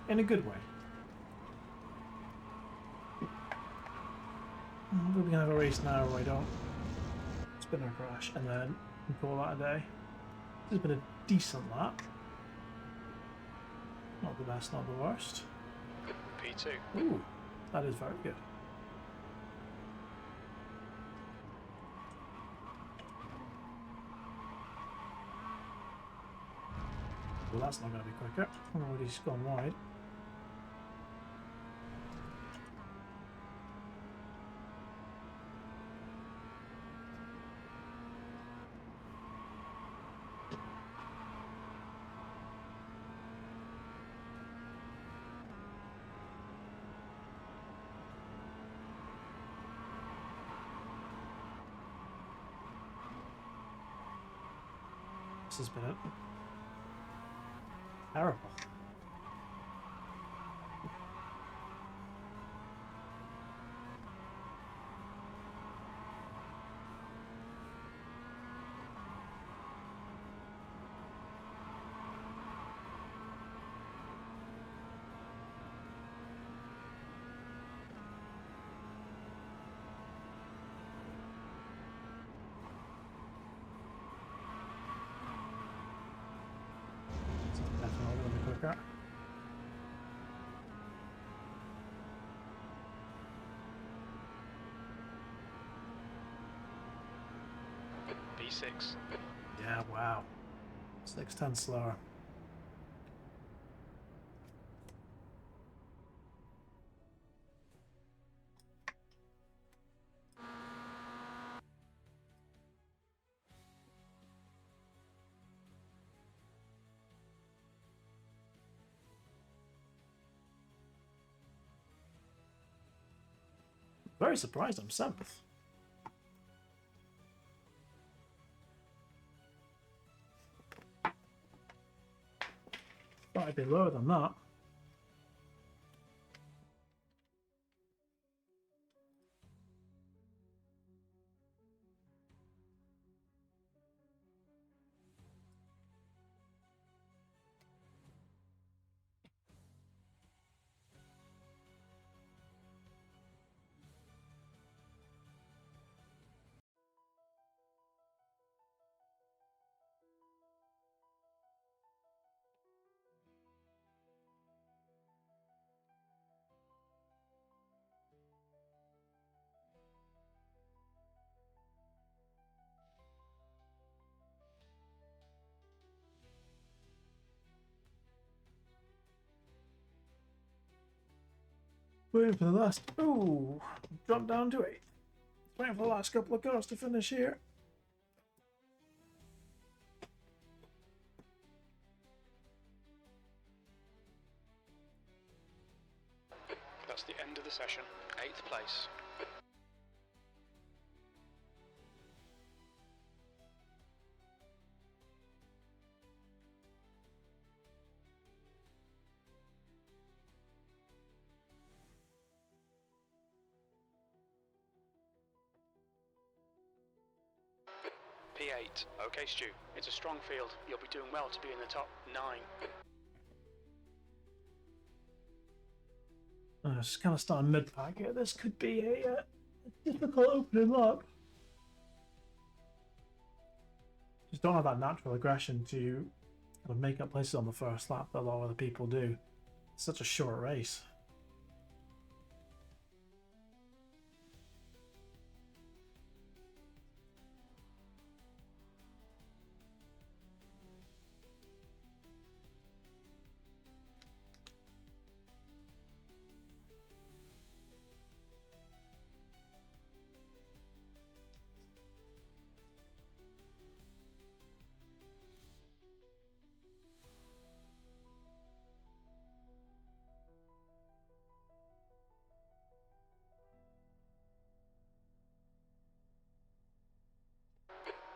In a good way. We're going to have a race now where I don't spin or crash and then call that a day. This has been a decent lap. Not the best, not the worst. P2. Ooh, that is very good. Well, that's not going to be quicker. I'm already gone wide. This has been it. Terrible. It's definitely going to be quicker. P6. Yeah, wow. 6 tenths slower. Very surprised I'm 7th. Thought I'd be lower than that. Waiting for the last. Ooh, dropped down to 8th. Waiting for the last couple of cars to finish here. That's the end of the session. 8th place. P8. Okay, Stu. It's a strong field. You'll be doing well to be in the top 9. It's kind of starting mid-pack here. This could be a difficult opening lap. Just don't have that natural aggression to kind of make up places on the first lap that a lot of other people do. It's such a short race.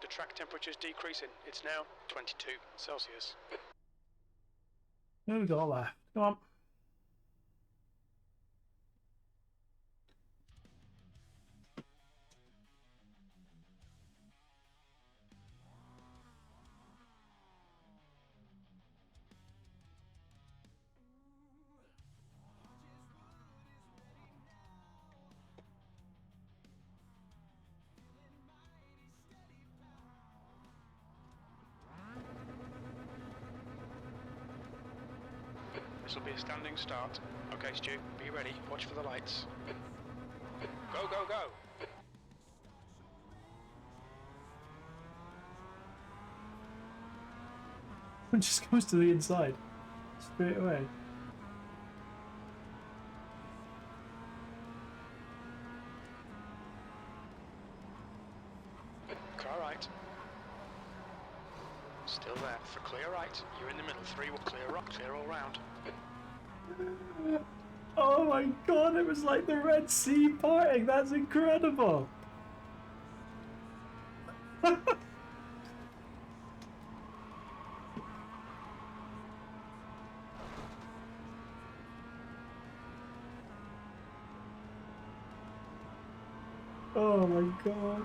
The track temperature's decreasing. It's now 22 Celsius. Who we got left? Come on. This will be a standing start. Okay, Stu, be ready. Watch for the lights. Go, go, go! It just goes to the inside. Straight away. Car right. Still there. For clear right. You're in the middle. 3 will clear right. Clear all round. Oh my god, it was like the Red Sea parting. That's incredible. Oh my god.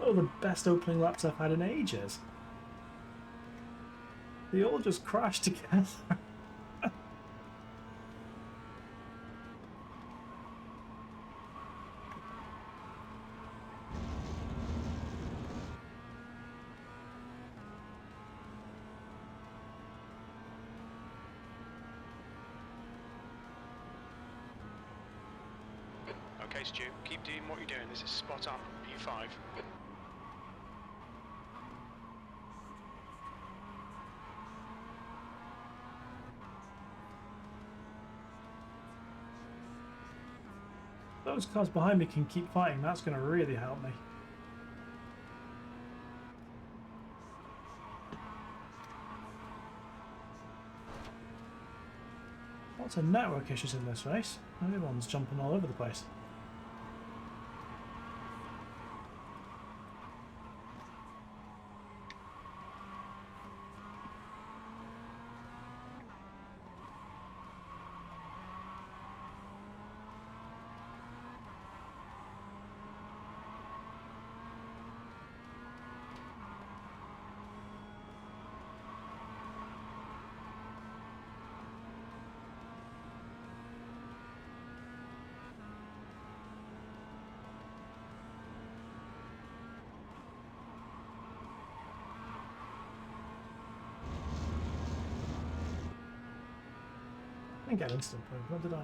Oh, the best opening laps I've had in ages. They all just crashed together. Okay, Stu, keep doing what you're doing. This is spot on. P5. Those cars behind me can keep fighting. That's going to really help me. Lots of network issues in this race. Everyone's jumping all over the place. I didn't get instant point. What did I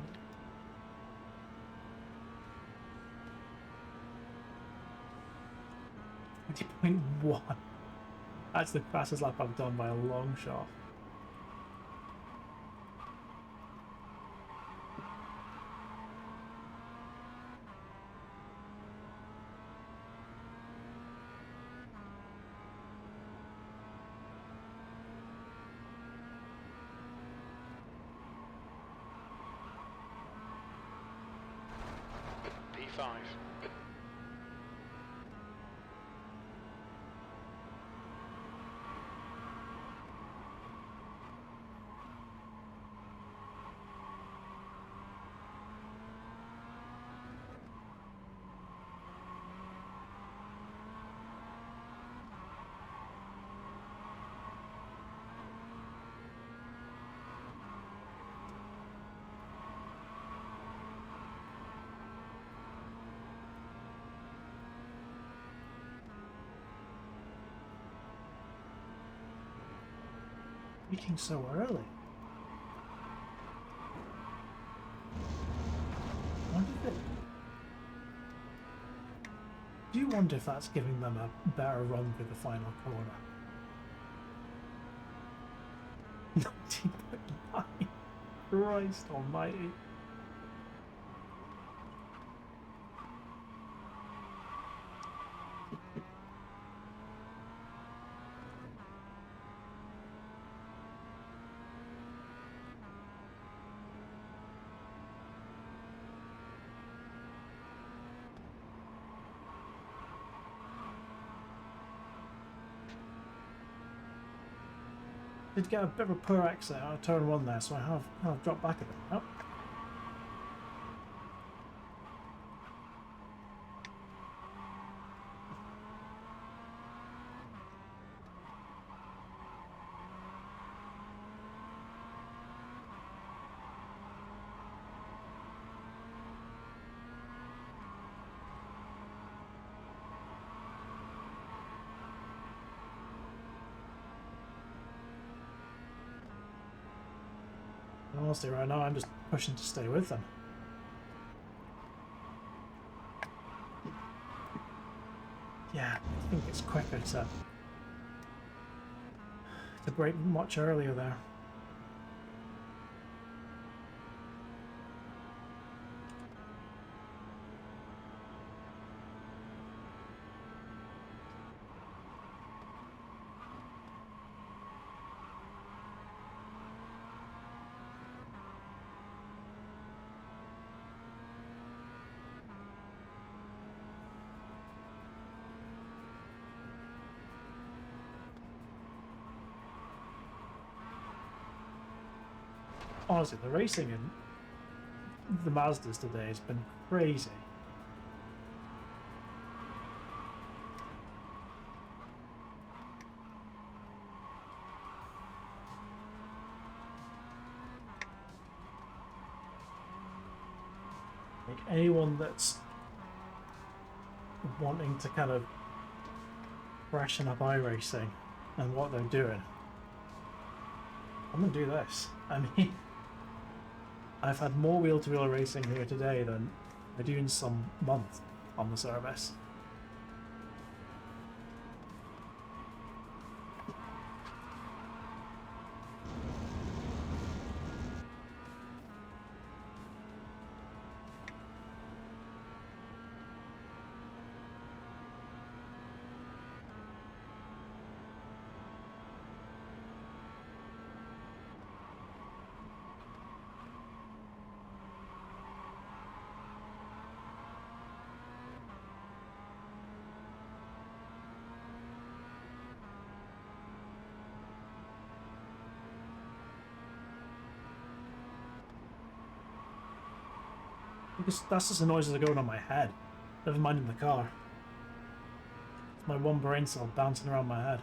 do? .1. That's the fastest lap I've done by a long shot. P5. Peaking so early. Do you wonder if that's giving them a better run through the final corner? 19.9. Christ almighty. Did get a bit of a poor exit out of turn 1 there, so I have dropped back a bit. Oh. Honestly, right now I'm just pushing to stay with them. Yeah, I think it's quicker to break much earlier there. Honestly, the racing in the Mazdas today has been crazy. Like anyone that's wanting to kind of freshen up iRacing and what they're doing, I'm gonna do this. I mean, I've had more wheel-to-wheel racing here today than I do in some month on the service. Because that's just the noises that are going on my head. Never mind in the car. It's my one brain cell bouncing around my head.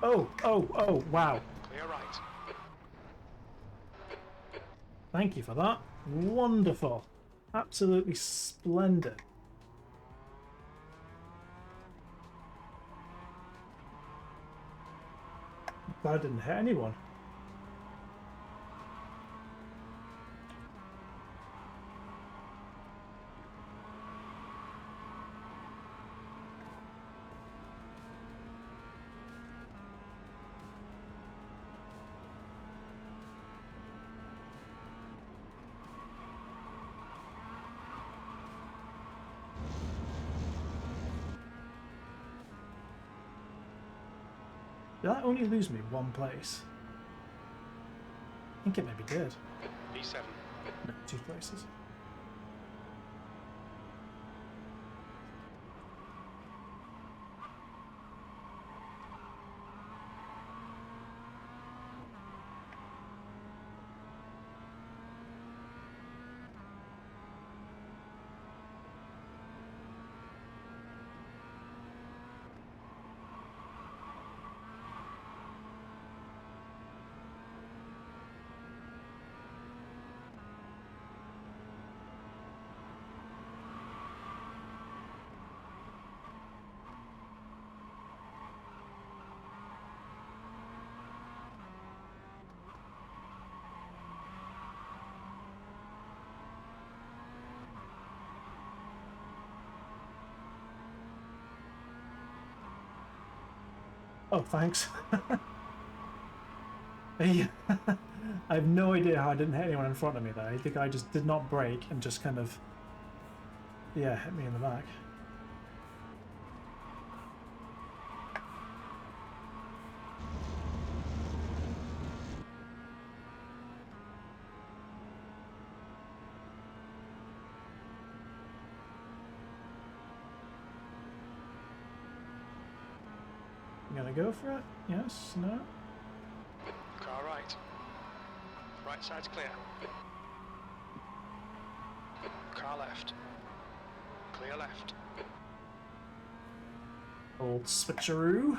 Oh, wow. Clear right. Thank you for that. Wonderful. Absolutely splendid. Glad I didn't hit anyone. Did that only lose me one place? I think it maybe did. B7. No, 2 places. Oh, thanks. Yeah. I have no idea how I didn't hit anyone in front of me there. I think I just did not brake and just kind of, yeah, hit me in the back. I'm gonna go for it. Yes, no. Car right. Right side's clear. Car left. Clear left. Old switcheroo.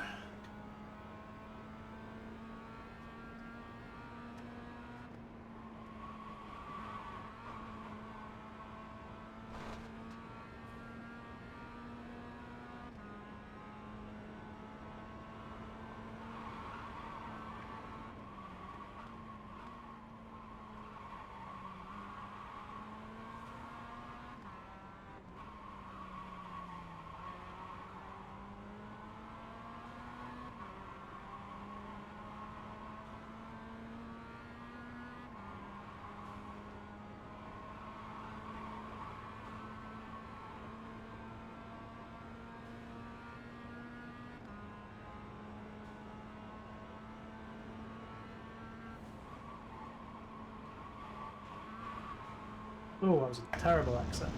Oh, that was a terrible exit.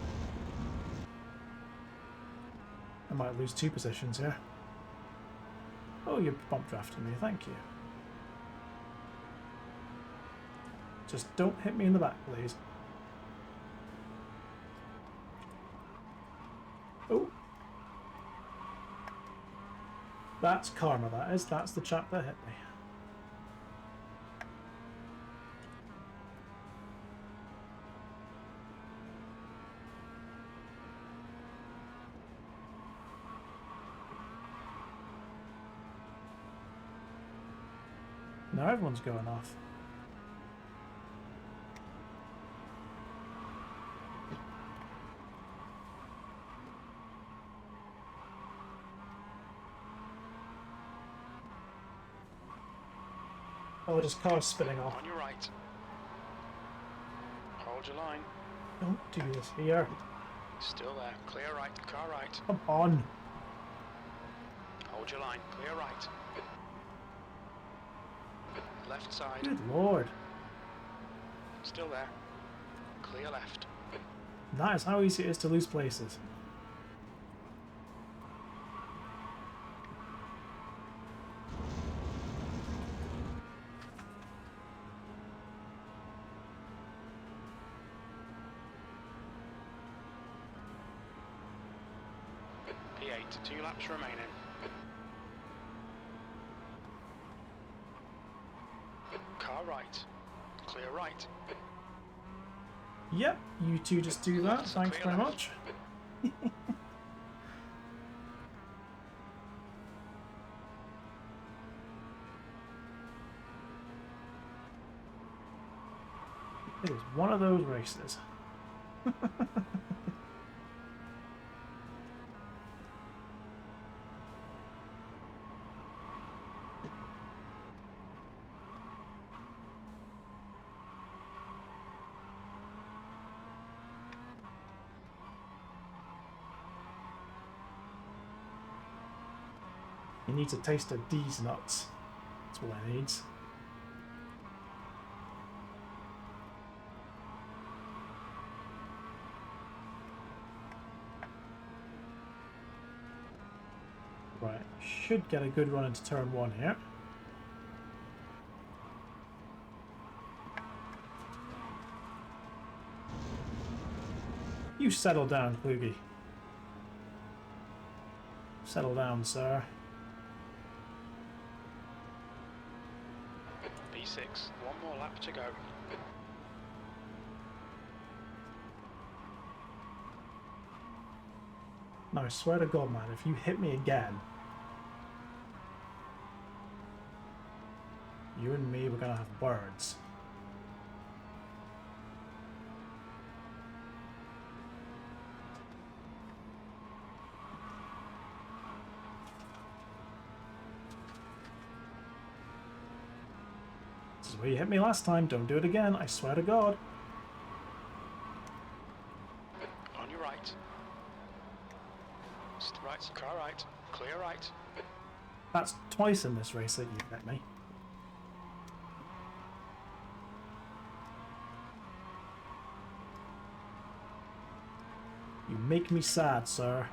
I might lose 2 positions here. Oh, you're bump drafting me, thank you. Just don't hit me in the back, please. Oh. That's karma, that is. That's the chap that hit me. Now everyone's going off. Oh, just cars spinning off. On your right. Hold your line. Don't do this here. Still there. Clear right. Car right. Come on. Hold your line. Clear right. Left side. Good lord. Still there. Clear left. That is how easy it is to lose places. P8. 2 laps remaining. Car right. Clear right. Yep, you two just do that. Thanks Clear very left. much. It is one of those races. He needs a taste of these nuts. That's what he needs. Right, should get a good run into turn 1 here. You settle down, Kluge. Settle down, sir. B6. 1 more lap to go. No, I swear to God, man, if you hit me again, you and me, we're gonna have words. This is where you hit me last time. Don't do it again, I swear to God. On your right. Right, car right. Clear right. That's twice in this race that you hit me. You make me sad, sir.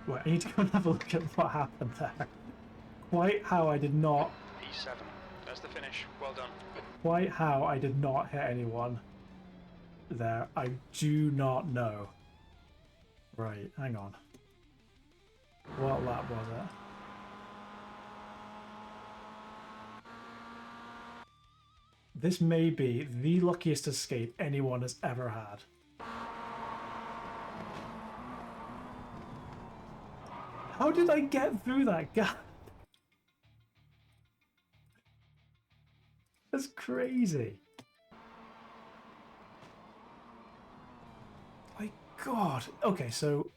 Wait, I need to go and have a look at what happened there. Quite how I did not... E7. There's the finish. Well done. Quite how I did not hit anyone there, I do not know. Right, hang on. What lap was it? This may be the luckiest escape anyone has ever had. How did I get through that gap? That's crazy. My God. Okay, so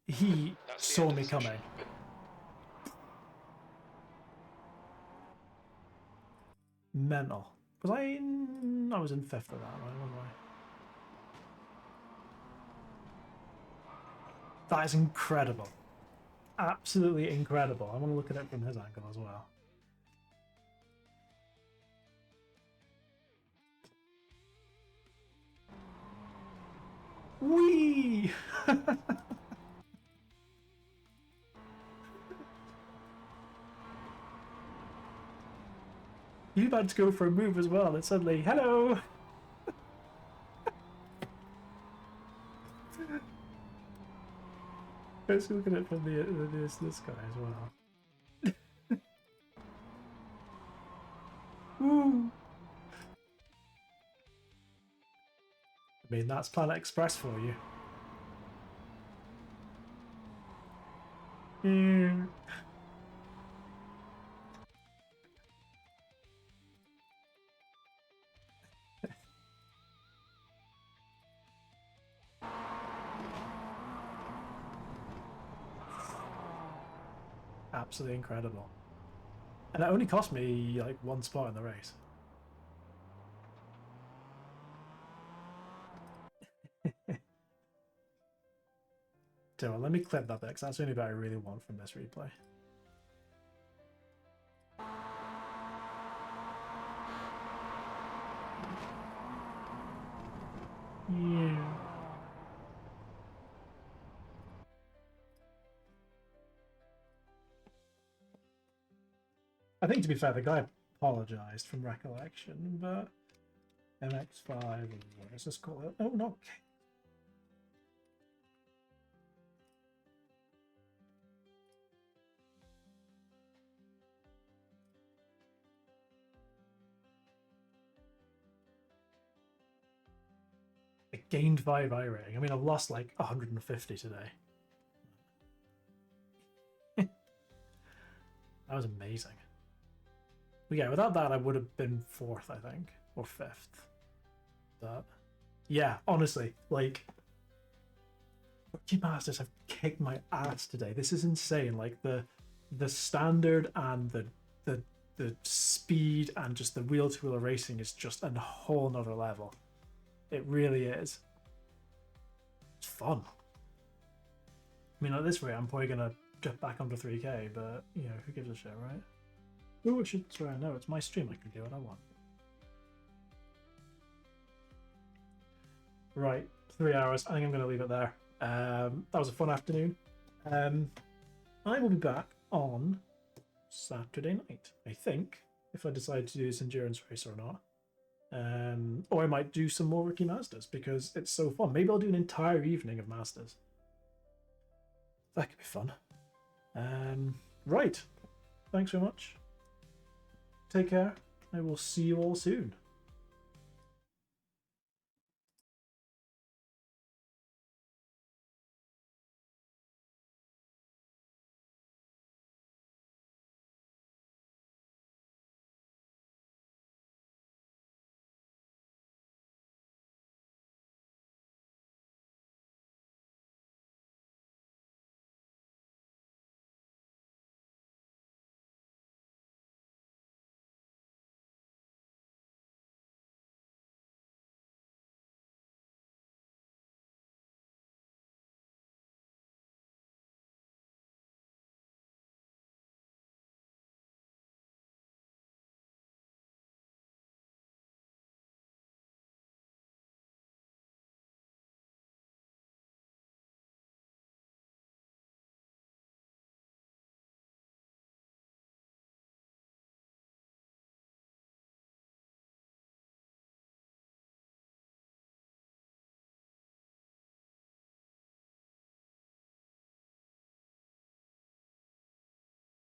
he That's the saw end of me the session. coming. Mental. Was I in... I was in 5th of that, right? Wasn't I? That is incredible. Absolutely incredible. I want to look at it from his angle as well. Whee! You about to go for a move as well, and suddenly, hello! Let's look at it from this guy as well. Woo! I mean, that's Planet Express for you. Yeah. Absolutely incredible. And it only cost me like 1 spot in the race. So let me clip that bit because that's the only bit I really want from this replay. Yeah. I think to be fair, the guy apologized from recollection, but MX5, let's just call it. Oh, not I gained 5 iRating. I mean, I've lost like 150 today. That was amazing. But yeah, without that, I would have been 4th, I think, or 5th. But yeah, honestly, like, Rookie Masters have kicked my ass today. This is insane. Like the standard and the speed and just the wheel-to-wheel racing is just a whole nother level. It really is. It's fun. I mean, at this rate, I'm probably gonna get back under 3K, but you know, who gives a shit, right? Oh, I should swear. No, it's my stream. I can do what I want. Right, 3 hours. I think I'm going to leave it there. That was a fun afternoon. I will be back on Saturday night, I think, if I decide to do this endurance race or not. Or I might do some more Rookie Masters because it's so fun. Maybe I'll do an entire evening of Masters. That could be fun. Right. Thanks very much. Take care. I will see you all soon.